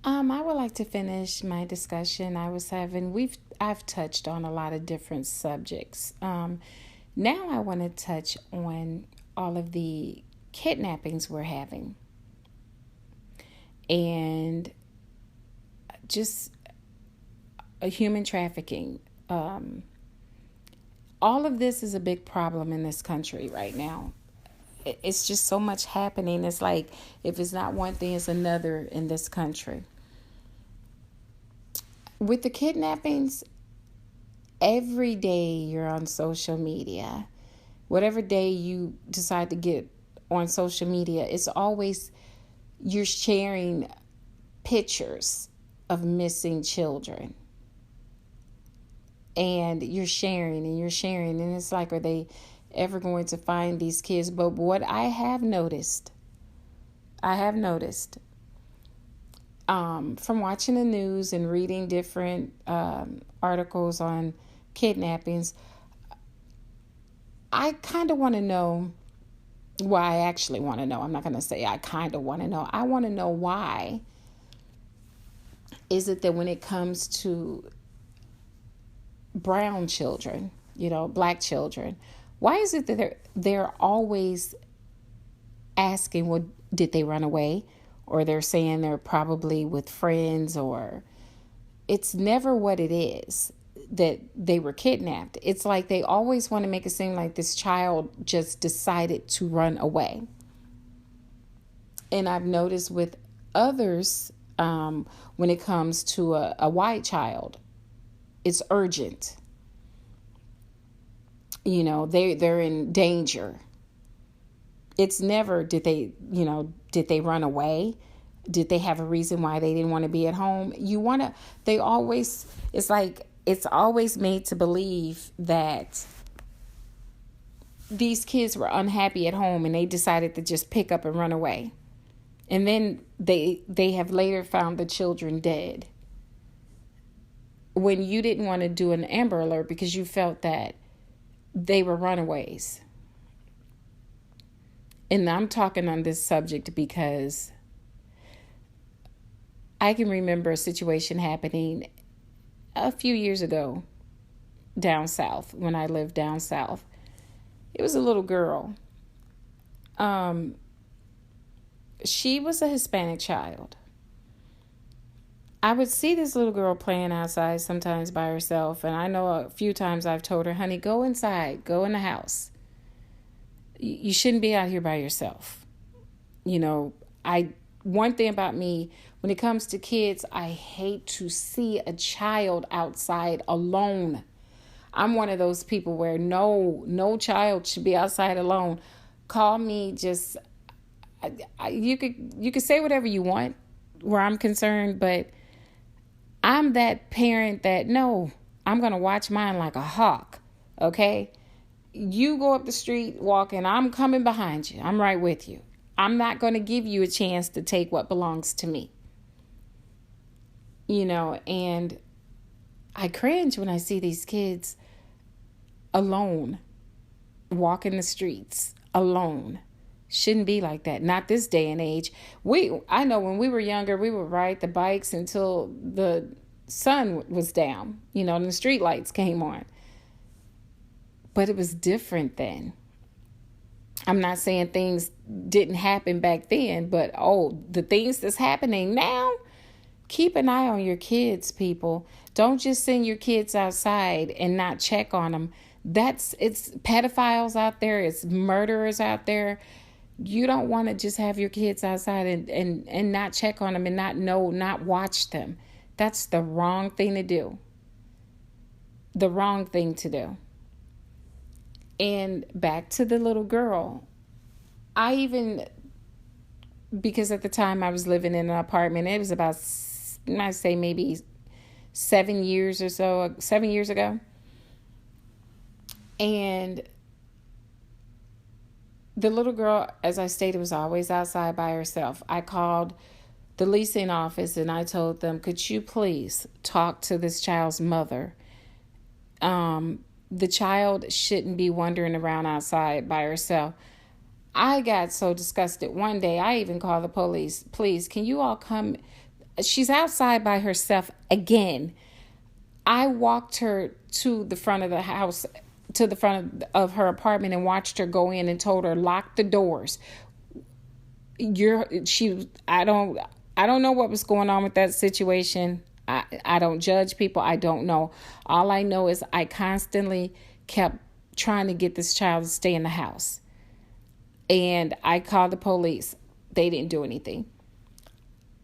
I would like to finish my discussion I was having. I've touched on a lot of different subjects. Now I want to touch on all of the kidnappings we're having. And just human trafficking. All of this is a big problem in this country right now. It's just so much happening. It's like if it's not one thing, it's another in this country. With the kidnappings, every day you're on social media. Whatever day you decide to get on social media, it's always you're sharing pictures of missing children. And you're sharing, and it's like, are they ever going to find these kids? But what I have noticed, from watching the news and reading different articles on kidnappings, I kind of want to know. Well, I actually want to know. I'm not going to say I kind of want to know. I want to know why is it that when it comes to brown children, black children, why is it that they're always asking, well, did they run away? Or they're saying they're probably with friends, or it's never what it is that they were kidnapped. It's like they always want to make it seem like this child just decided to run away. And I've noticed with others, when it comes to a white child, it's urgent. They're in danger. It's never did they run away? Did they have a reason why they didn't want to be at home? It's always made to believe that these kids were unhappy at home and they decided to just pick up and run away. And then they have later found the children dead. When you didn't want to do an Amber Alert because you felt that they were runaways. And I'm talking on this subject because I can remember a situation happening a few years ago down south, when I lived down south. It was a little girl. She was a Hispanic child. I would see this little girl playing outside sometimes by herself. And I know a few times I've told her, honey, go inside, go in the house. You shouldn't be out here by yourself. One thing about me, when it comes to kids, I hate to see a child outside alone. I'm one of those people where no child should be outside alone. Call me You could say whatever you want where I'm concerned, but I'm that parent that, no, I'm going to watch mine like a hawk. Okay? You go up the street walking, I'm coming behind you. I'm right with you. I'm not going to give you a chance to take what belongs to me. And I cringe when I see these kids alone, walking the streets alone. Shouldn't be like that. Not this day and age. I know when we were younger, we would ride the bikes until the sun was down, and the street lights came on. But it was different then. I'm not saying things didn't happen back then, but the things that's happening now, keep an eye on your kids, people. Don't just send your kids outside and not check on them. It's pedophiles out there. It's murderers out there. You don't want to just have your kids outside and not check on them and not watch them. That's the wrong thing to do. The wrong thing to do. And back to the little girl. Because at the time I was living in an apartment, it was about, I'd say maybe 7 years ago. And the little girl, as I stated, was always outside by herself. I called the leasing office and I told them, could you please talk to this child's mother? The child shouldn't be wandering around outside by herself. I got so disgusted. One day, I even called the police. Please, can you all come? She's outside by herself again. I walked her to the front of the house, to the front of her apartment, and watched her go in and told her, lock the doors. I don't know what was going on with that situation. I don't judge people. I don't know. All I know is I constantly kept trying to get this child to stay in the house. And I called the police. They didn't do anything.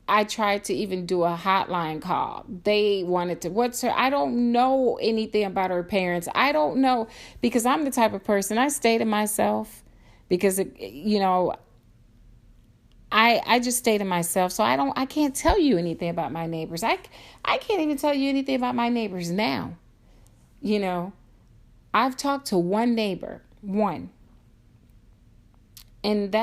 I tried to even do a hotline call. They wanted to, I don't know anything about her parents. I don't know, because I'm the type of person, I stay to myself because, I just stay to myself. So I can't tell you anything about my neighbors. I can't even tell you anything about my neighbors now. I've talked to one neighbor, one. And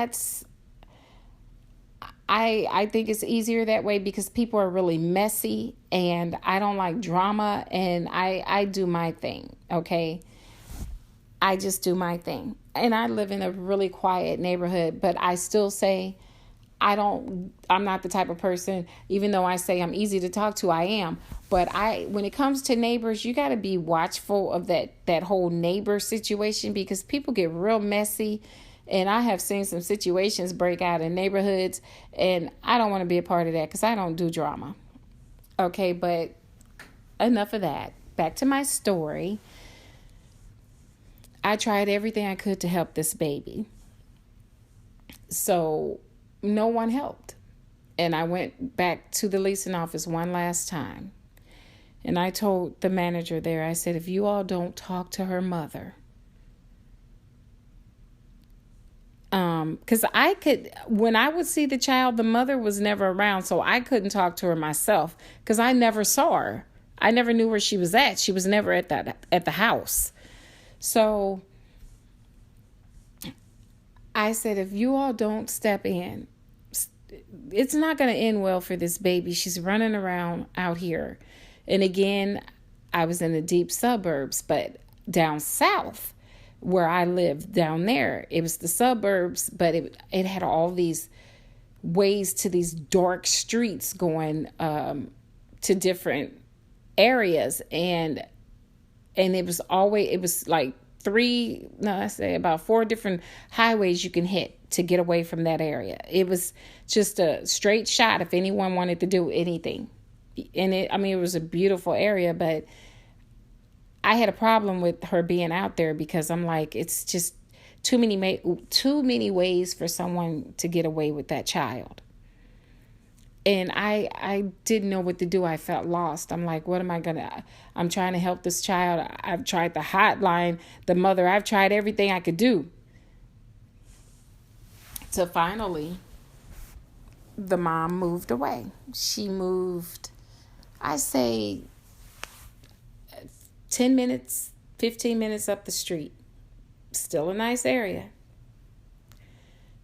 I think it's easier that way because people are really messy and I don't like drama, and I do my thing. Okay. I just do my thing. And I live in a really quiet neighborhood, but I still say I'm not the type of person, even though I say I'm easy to talk to, I am. But when it comes to neighbors, you got to be watchful of that whole neighbor situation, because people get real messy. And I have seen some situations break out in neighborhoods, and I don't want to be a part of that because I don't do drama. Okay, but enough of that. Back to my story. I tried everything I could to help this baby. So no one helped. And I went back to the leasing office one last time. And I told the manager there, I said, if you all don't talk to her mother, because when I would see the child, the mother was never around, so I couldn't talk to her myself because I never saw her. I never knew where she was at. She was never at the house. So I said, if you all don't step in, it's not going to end well for this baby. She's running around out here. And again, I was in the deep suburbs, but down south, where I lived down there, it was the suburbs, but it had all these ways to these dark streets going to different areas, and it was like about 4 different highways you can hit to get away from that area. It was just a straight shot if anyone wanted to do anything, and it was a beautiful area, but I had a problem with her being out there because I'm like, it's just too many ways for someone to get away with that child. And I didn't know what to do. I felt lost. I'm like, I'm trying to help this child. I've tried the hotline, the mother. I've tried everything I could do. So finally, the mom moved away. She moved, I say, 10 minutes, 15 minutes up the street. Still a nice area.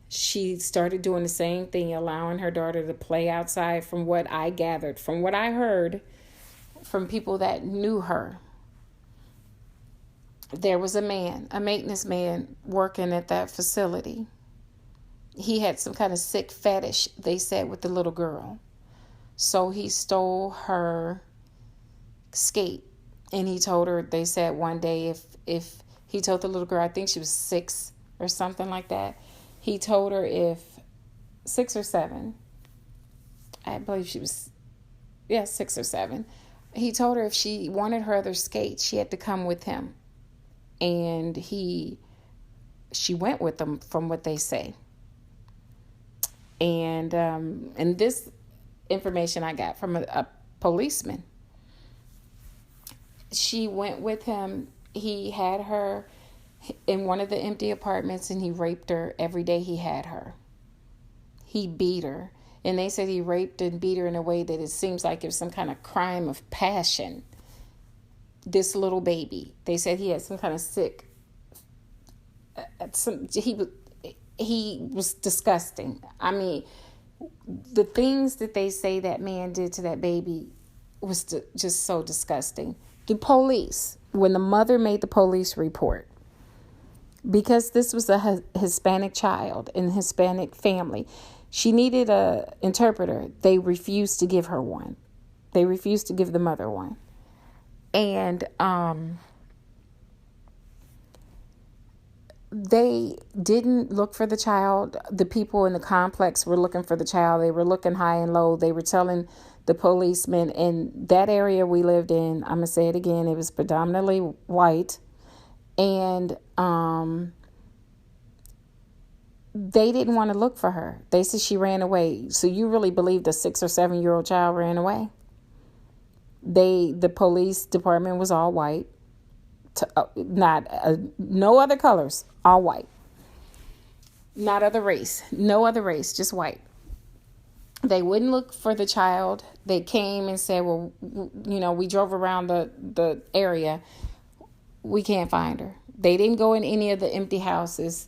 She started doing the same thing, allowing her daughter to play outside, from what I gathered, from what I heard from people that knew her. There was a maintenance man working at that facility. He had some kind of sick fetish, they said, with the little girl. So he stole her skate. And he told her, they said one day, if he told the little girl, I think she was 6 or something like that. He told her if 6 or 7, I believe she was, 6 or 7. He told her if she wanted her other skates, she had to come with him. And she went with them, from what they say. And this information I got from a policeman. She went with him. He had her in one of the empty apartments, and he raped her every day he had her. He beat her. And they said he raped and beat her in a way that it seems like it was some kind of crime of passion. This little baby. They said he had some kind of sick. He was disgusting. I mean, the things that they say that man did to that baby was just so disgusting. The police, when the mother made the police report, because this was a Hispanic child in a Hispanic family, she needed an interpreter. They refused to give her one. They refused to give the mother one. And they didn't look for the child. The people in the complex were looking for the child. They were looking high and low. They were telling the policemen in that area we lived in, I'm going to say it again, it was predominantly white. And they didn't want to look for her. They said she ran away. So you really believed a 6 or 7-year-old child ran away? The police department was all white. No other colors, all white. Not other race, no other race, just white. They wouldn't look for the child. They came and said, well, we drove around the area. We can't find her. They didn't go in any of the empty houses.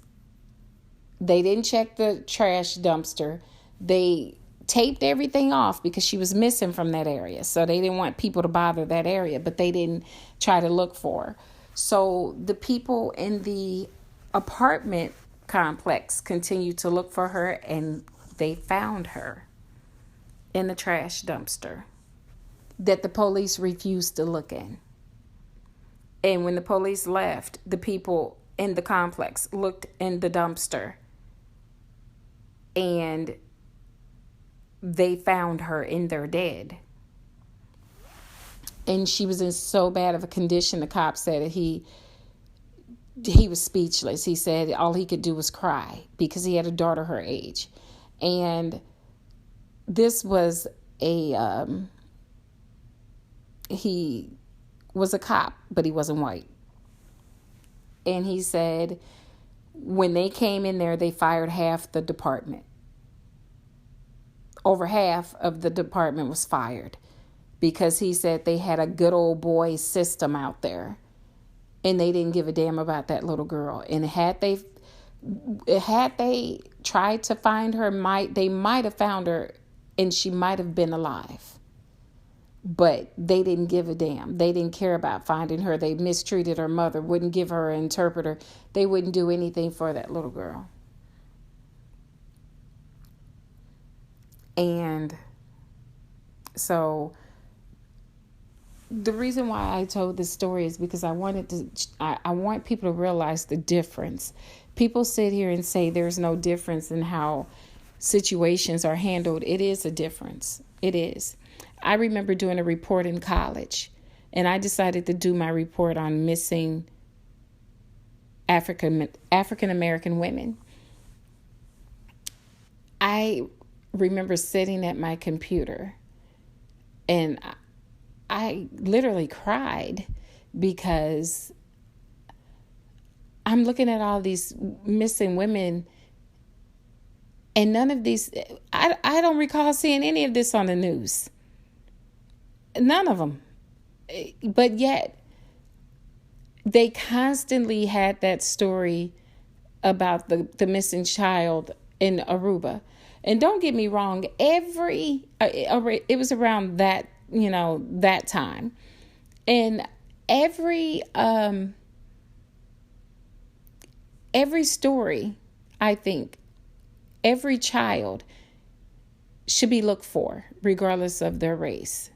They didn't check the trash dumpster. They taped everything off because she was missing from that area. So they didn't want people to bother that area, but they didn't try to look for her. So the people in the apartment complex continued to look for her, and they found her in the trash dumpster that the police refused to look in. And when the police left, the people in the complex looked in the dumpster, and they found her in there dead. And she was in so bad of a condition, the cop said that he was speechless. He said all he could do was cry because he had a daughter her age. And this was he was a cop, but he wasn't white. And he said when they came in there, they fired half the department. Over half of the department was fired because he said they had a good old boy system out there, and they didn't give a damn about that little girl. And had they tried to find her, they might have found her, and she might have been alive. But they didn't give a damn. They didn't care about finding her. They mistreated her mother, wouldn't give her an interpreter. They wouldn't do anything for that little girl. And so the reason why I told this story is because I want people to realize the difference. People sit here and say there's no difference in how situations are handled. It is a difference. It is. I remember doing a report in college, and I decided to do my report on missing African American women. I remember sitting at my computer, and I literally cried because I'm looking at all these missing women And none of these, I don't recall seeing any of this on the news. None of them. But yet, they constantly had that story about the missing child in Aruba. And don't get me wrong, it was around that, that time. And every story, I think, every child should be looked for, regardless of their race.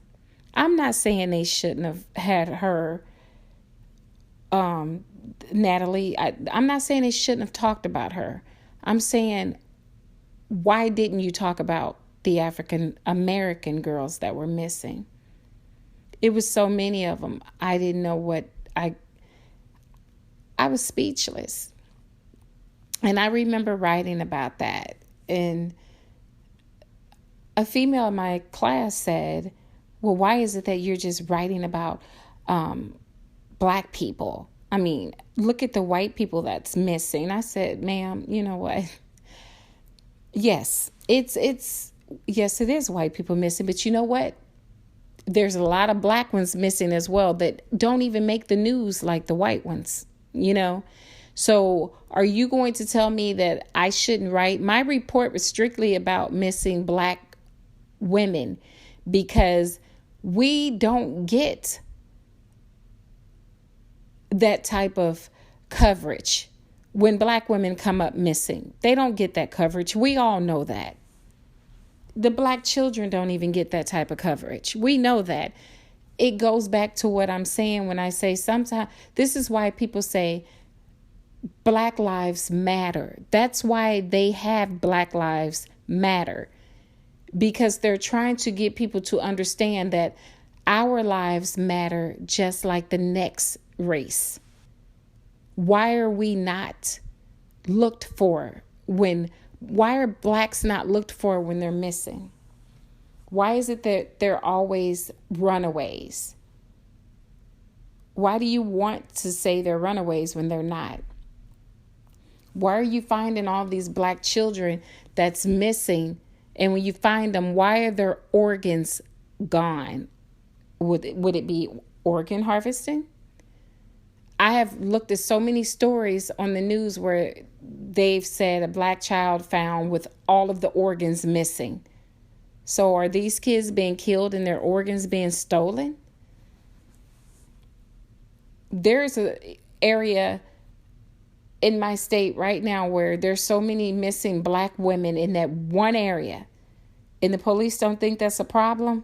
I'm not saying they shouldn't have had her, Natalie. I'm not saying they shouldn't have talked about her. I'm saying, why didn't you talk about the African American girls that were missing? It was so many of them. I didn't know what I was speechless. And I remember writing about that. And a female in my class said, well, why is it that you're just writing about black people? I mean, look at the white people that's missing. I said, ma'am, you know what? Yes, it is white people missing. But you know what? There's a lot of black ones missing as well that don't even make the news like the white ones, So are you going to tell me that I shouldn't write? My report was strictly about missing black women because we don't get that type of coverage when black women come up missing. They don't get that coverage. We all know that. The black children don't even get that type of coverage. We know that. It goes back to what I'm saying when I say sometimes, this is why people say Black Lives Matter. That's why they have Black Lives Matter, because they're trying to get people to understand that our lives matter just like the next race. Why are we not looked for why are blacks not looked for when they're missing? Why is it that they're always runaways? Why do you want to say they're runaways when they're not? Why are you finding all these black children that's missing? And when you find them, why are their organs gone? Would it be organ harvesting? I have looked at so many stories on the news where they've said a black child found with all of the organs missing. So are these kids being killed and their organs being stolen? There's an area in my state right now where there's so many missing black women in that one area. And the police don't think that's a problem?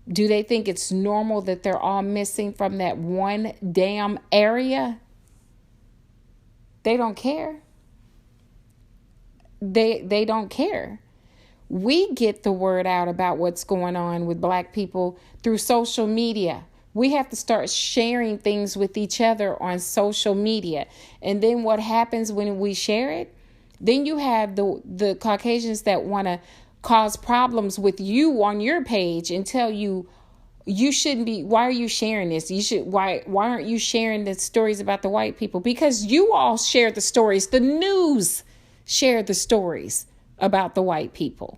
Do they think it's normal that they're all missing from that one damn area? They don't care. They don't care. We get the word out about what's going on with black people through social media. We have to start sharing things with each other on social media. And then what happens when we share it? Then you have the Caucasians that want to cause problems with you on your page and tell you shouldn't be. Why are you sharing this? Why aren't you sharing the stories about the white people? Because you all share the stories. The news share the stories about the white people.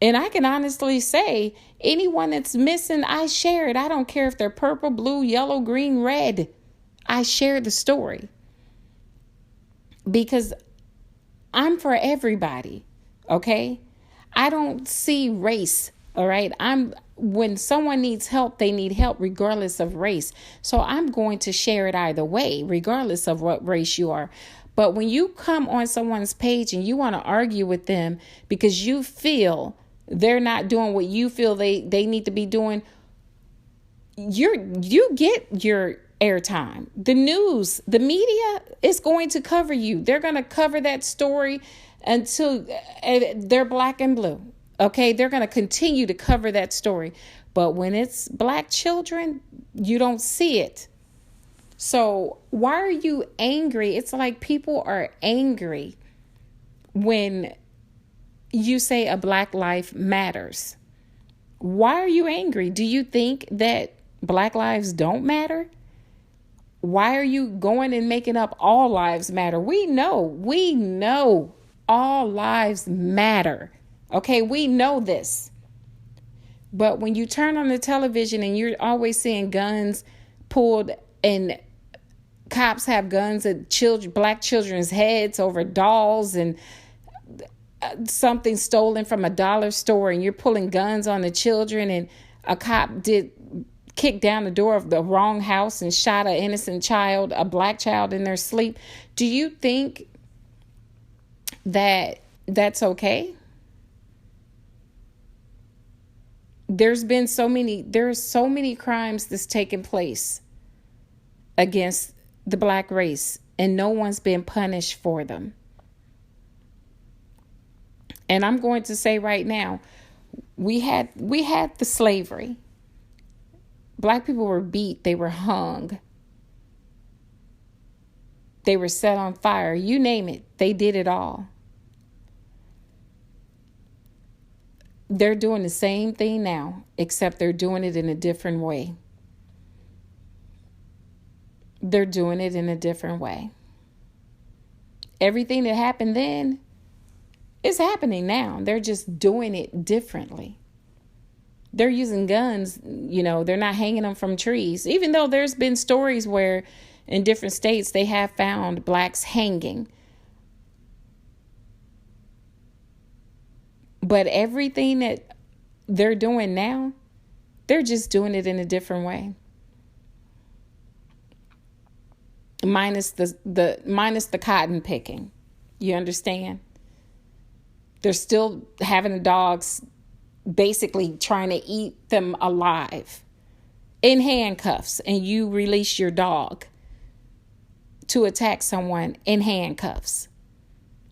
And I can honestly say, anyone that's missing, I share it. I don't care if they're purple, blue, yellow, green, red. I share the story. Because I'm for everybody, okay? I don't see race, all right? When someone needs help, they need help regardless of race. So I'm going to share it either way, regardless of what race you are. But when you come on someone's page and you want to argue with them because you feel they're not doing what you feel they need to be doing, you get your airtime. The news, the media is going to cover you. They're going to cover that story until they're black and blue. Okay, they're going to continue to cover that story. But when it's black children, you don't see it. So why are you angry? It's like people are angry when you say a black life matters. Why are you angry? Do you think that black lives don't matter? Why are you going and making up all lives matter? We know all lives matter. Okay, we know this. But when you turn on the television and you're always seeing guns pulled and cops have guns at black children's heads over dolls and something stolen from a dollar store, and you're pulling guns on the children, and a cop did kick down the door of the wrong house and shot an innocent child, a black child, in their sleep. Do you think that that's okay? There's so many crimes that's taken place against the black race, and no one's been punished for them. And I'm going to say right now, we had the slavery. Black people were beat, they were hung, they were set on fire, you name it, they did it all. They're doing the same thing now, except they're doing it in a different way. They're doing it in a different way. Everything that happened then is happening now. They're just doing it differently. They're using guns, they're not hanging them from trees. Even though there's been stories where in different states they have found blacks hanging. But everything that they're doing now, they're just doing it in a different way. Minus the cotton picking. You understand? They're still having the dogs basically trying to eat them alive in handcuffs, and you release your dog to attack someone in handcuffs.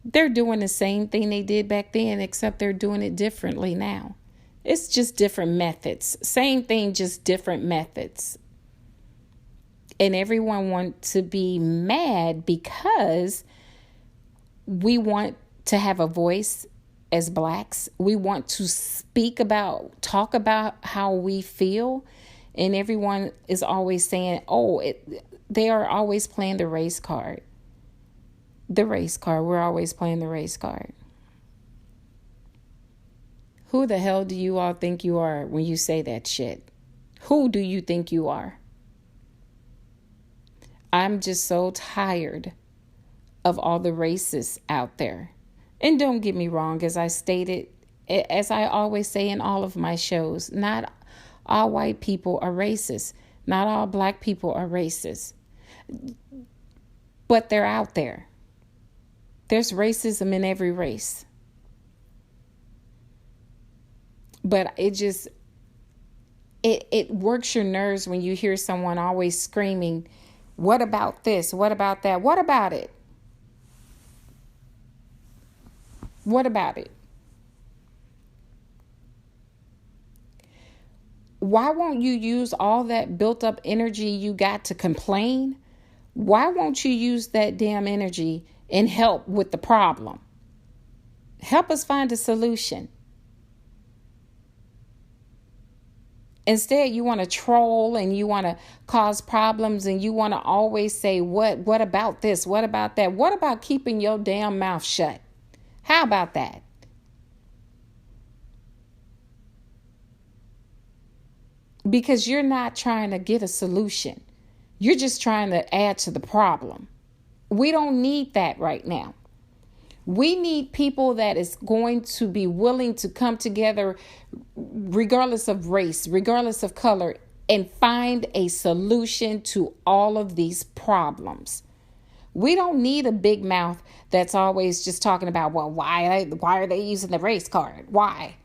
They're doing the same thing they did back then, except they're doing it differently now. It's just different methods. Same thing, just different methods. And everyone wants to be mad because we want to have a voice as blacks. We want to talk about how we feel. And everyone is always saying, they are always playing the race card. The race card. We're always playing the race card. Who the hell do you all think you are when you say that shit? Who do you think you are? I'm just so tired of all the racists out there. And don't get me wrong, as I stated, as I always say in all of my shows, not all white people are racist. Not all black people are racist. But they're out there. There's racism in every race. But it works your nerves when you hear someone always screaming, what about this? What about that? What about it? What about it? Why won't you use all that built up energy you got to complain? Why won't you use that damn energy and help with the problem? Help us find a solution. Instead, you want to troll and you want to cause problems and you want to always say, what about this? What about that? What about keeping your damn mouth shut? How about that? Because you're not trying to get a solution. You're just trying to add to the problem. We don't need that right now. We need people that is going to be willing to come together regardless of race, regardless of color, and find a solution to all of these problems. We don't need a big mouth that's always just talking about, well, why are they using the race card? Why?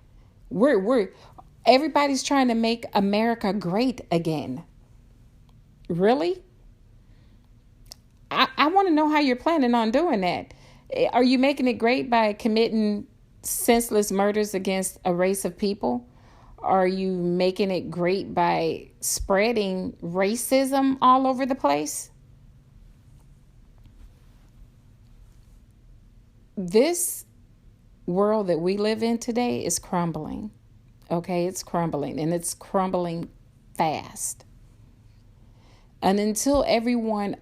Everybody's trying to make America great again. Really? I want to know how you're planning on doing that. Are you making it great by committing senseless murders against a race of people? Are you making it great by spreading racism all over the place? This world that we live in today is crumbling. Okay, it's crumbling, and it's crumbling fast. And until everyone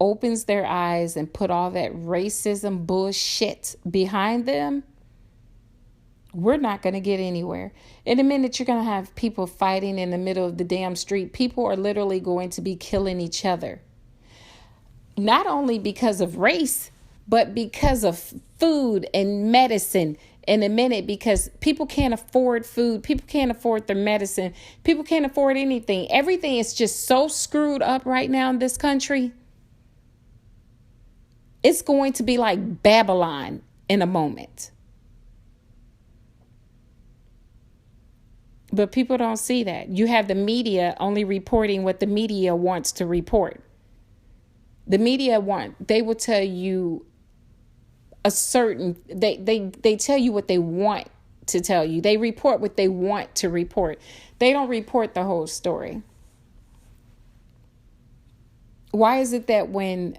opens their eyes and put all that racism bullshit behind them, we're not going to get anywhere. In a minute, you're going to have people fighting in the middle of the damn street. People are literally going to be killing each other. Not only because of race, but because of food and medicine. In a minute, because people can't afford food. People can't afford their medicine. People can't afford anything. Everything is just so screwed up right now in this country. It's going to be like Babylon in a moment. But people don't see that. You have the media only reporting what the media wants to report. The media they will tell you a certain, they tell you what they want to tell you. They report what they want to report. They don't report the whole story. Why is it that when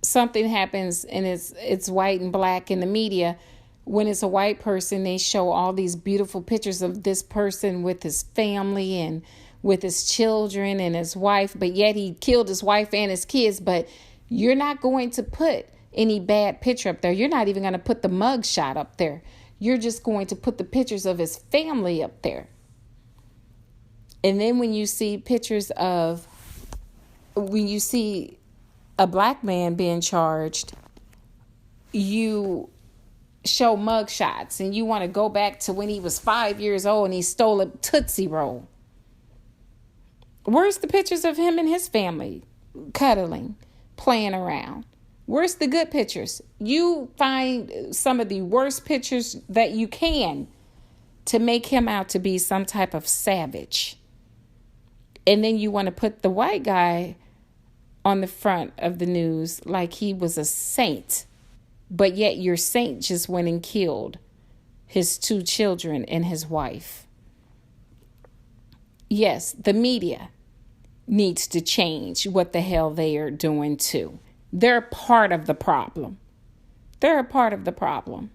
something happens and it's white and black in the media, when it's a white person, they show all these beautiful pictures of this person with his family and with his children and his wife, but yet he killed his wife and his kids. But you're not going to put any bad picture up there. You're not even going to put the mug shot up there. You're just going to put the pictures of his family up there. And then when you see when you see a black man being charged, you show mug shots and you want to go back to when he was 5 years old and he stole a Tootsie Roll. Where's the pictures of him and his family cuddling, playing around? Where's the good pictures? You find some of the worst pictures that you can to make him out to be some type of savage. And then you want to put the white guy on the front of the news like he was a saint. But yet your saint just went and killed his 2 children and his wife. Yes, the media needs to change what the hell they are doing too. They're part of the problem. They're a part of the problem.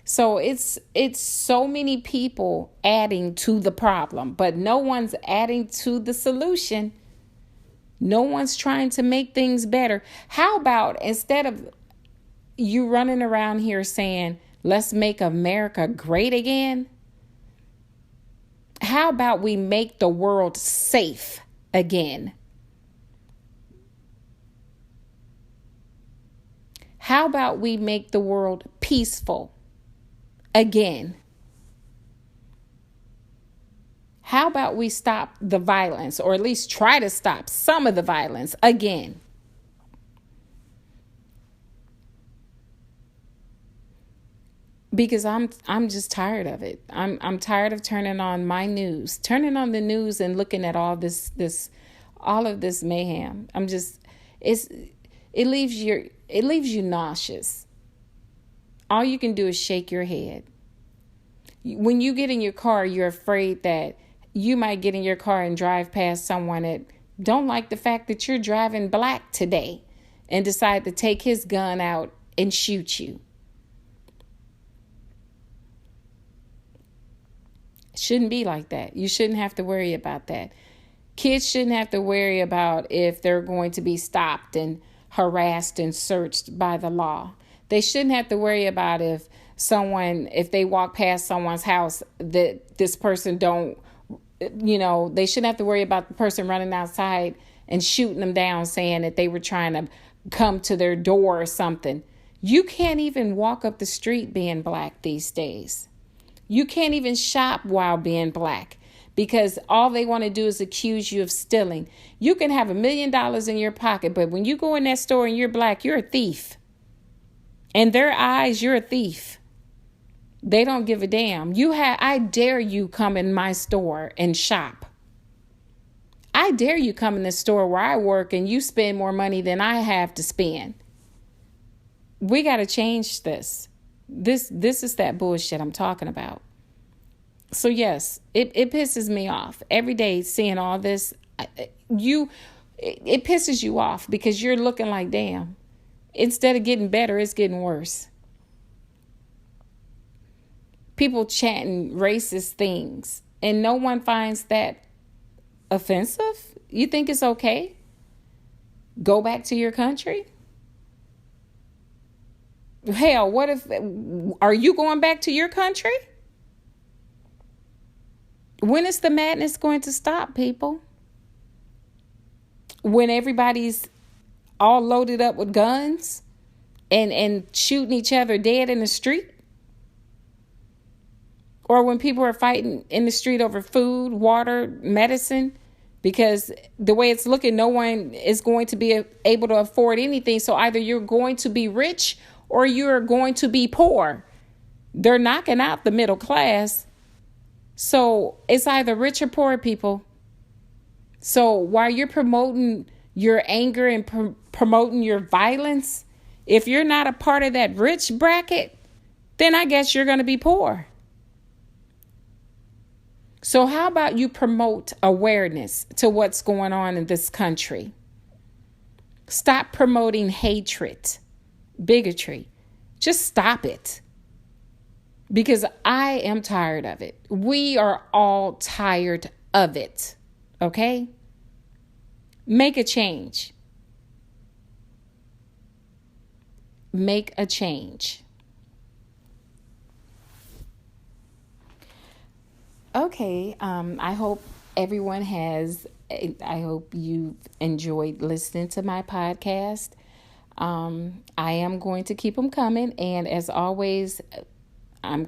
So it's so many people adding to the problem, but no one's adding to the solution. No one's trying to make things better. How about instead of you running around here saying, let's make America great again? How about we make the world safe again? How about we make the world peaceful again? How about we stop the violence, or at least try to stop some of the violence again? Because I'm just tired of it. I'm tired of turning on the news and looking at all all of this mayhem. It leaves you nauseous. All you can do is shake your head. When you get in your car, you're afraid that you might get in your car and drive past someone that don't like the fact that you're driving black today and decide to take his gun out and shoot you. It shouldn't be like that. You shouldn't have to worry about that. Kids shouldn't have to worry about if they're going to be stopped and harassed and searched by the law. They shouldn't have to worry about if they walk past someone's house that this person they shouldn't have to worry about the person running outside and shooting them down saying that they were trying to come to their door or something. You can't even walk up the street being black these days. You can't even shop while being black because all they want to do is accuse you of stealing. You can have $1 million in your pocket, but when you go in that store and you're black, you're a thief. In their eyes, you're a thief. They don't give a damn. I dare you come in my store and shop. I dare you come in the store where I work and you spend more money than I have to spend. We got to change this. This is that bullshit I'm talking about. So yes, it pisses me off every day seeing all this. It pisses you off because you're looking like, damn, instead of getting better, it's getting worse. People chanting racist things and no one finds that offensive? You think it's okay? Go back to your country? Hell, what if, are you going back to your country? When is the madness going to stop, people? When everybody's all loaded up with guns and shooting each other dead in the street? Or when people are fighting in the street over food, water, medicine? Because the way it's looking, no one is going to be able to afford anything. So either you're going to be rich or you're going to be poor. They're knocking out the middle class. So it's either rich or poor, people. So while you're promoting your anger and promoting your violence, if you're not a part of that rich bracket, then I guess you're going to be poor. So how about you promote awareness to what's going on in this country? Stop promoting hatred, bigotry. Just stop it. Because I am tired of it. We are all tired of it. Okay? Make a change. Make a change. Okay, I hope everyone I hope you've enjoyed listening to my podcast. I am going to keep them coming. And as always, I'm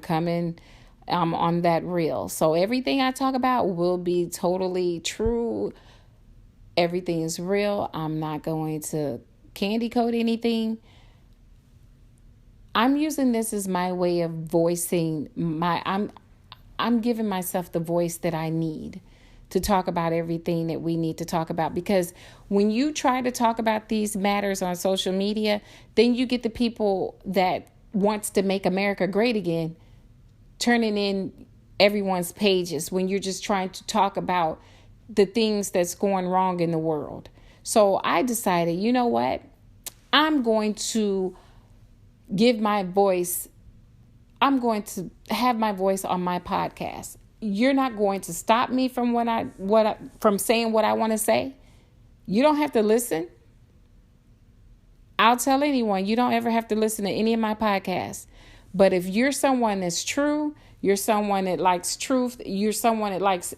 on that reel. So everything I talk about will be totally true. Everything is real. I'm not going to candy coat anything. I'm using this as my way of voicing I'm giving myself the voice that I need to talk about everything that we need to talk about. Because when you try to talk about these matters on social media, then you get the people that wants to make America great again, turning in everyone's pages when you're just trying to talk about the things that's going wrong in the world. So I decided, you know what? I'm going to give my voice. I'm going to have my voice on my podcast. You're not going to stop me from from saying what I want to say. You don't have to listen. I'll tell anyone, you don't ever have to listen to any of my podcasts. But if you're someone that's true, you're someone that likes truth, you're someone that likes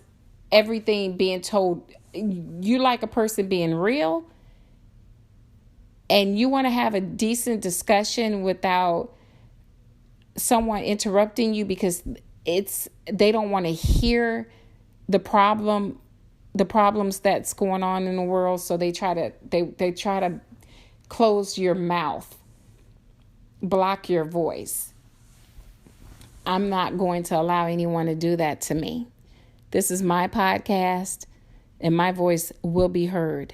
everything being told, you like a person being real, and you want to have a decent discussion without someone interrupting you because they don't want to hear the problems that's going on in the world, so they try to close your mouth, block your voice. I'm not going to allow anyone to do that to me. This is my podcast, and my voice will be heard.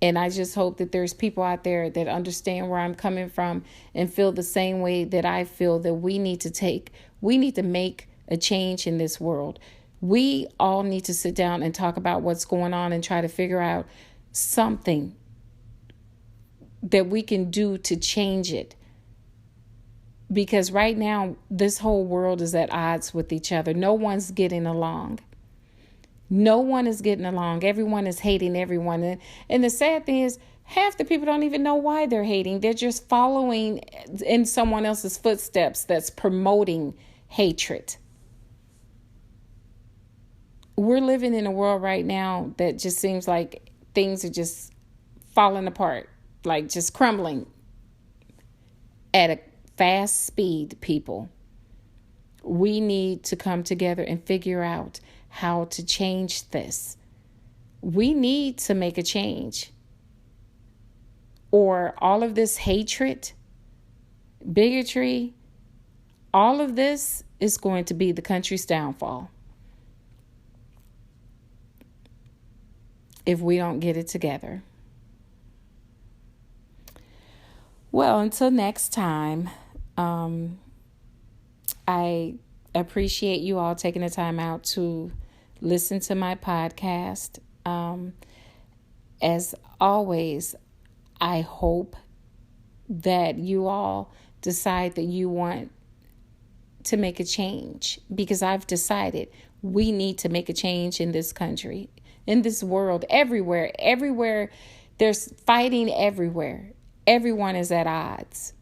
And I just hope that there's people out there that understand where I'm coming from and feel the same way that I feel, that we need to make a change in this world. We all need to sit down and talk about what's going on and try to figure out something that we can do to change it. Because right now, this whole world is at odds with each other. No one's getting along. No one is getting along. Everyone is hating everyone. And the sad thing is, half the people don't even know why they're hating. They're just following in someone else's footsteps that's promoting hatred. We're living in a world right now that just seems like things are just falling apart, like just crumbling at a fast speed, people. We need to come together and figure out how to change this. We need to make a change, or all of this hatred, bigotry, all of this is going to be the country's downfall if we don't get it together. Well, until next time, I appreciate you all taking the time out to listen to my podcast. As always, I hope that you all decide that you want to make a change, because I've decided We need to make a change in this country, in this world, everywhere. Everywhere, there's fighting everywhere. Everyone is at odds.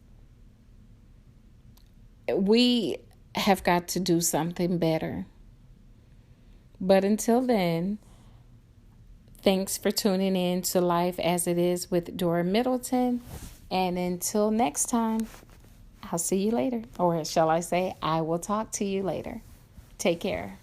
We have got to do something better. But until then, thanks for tuning in to Life as It Is with Dora Middleton. And until next time, I'll see you later. Or shall I say, I will talk to you later. Take care.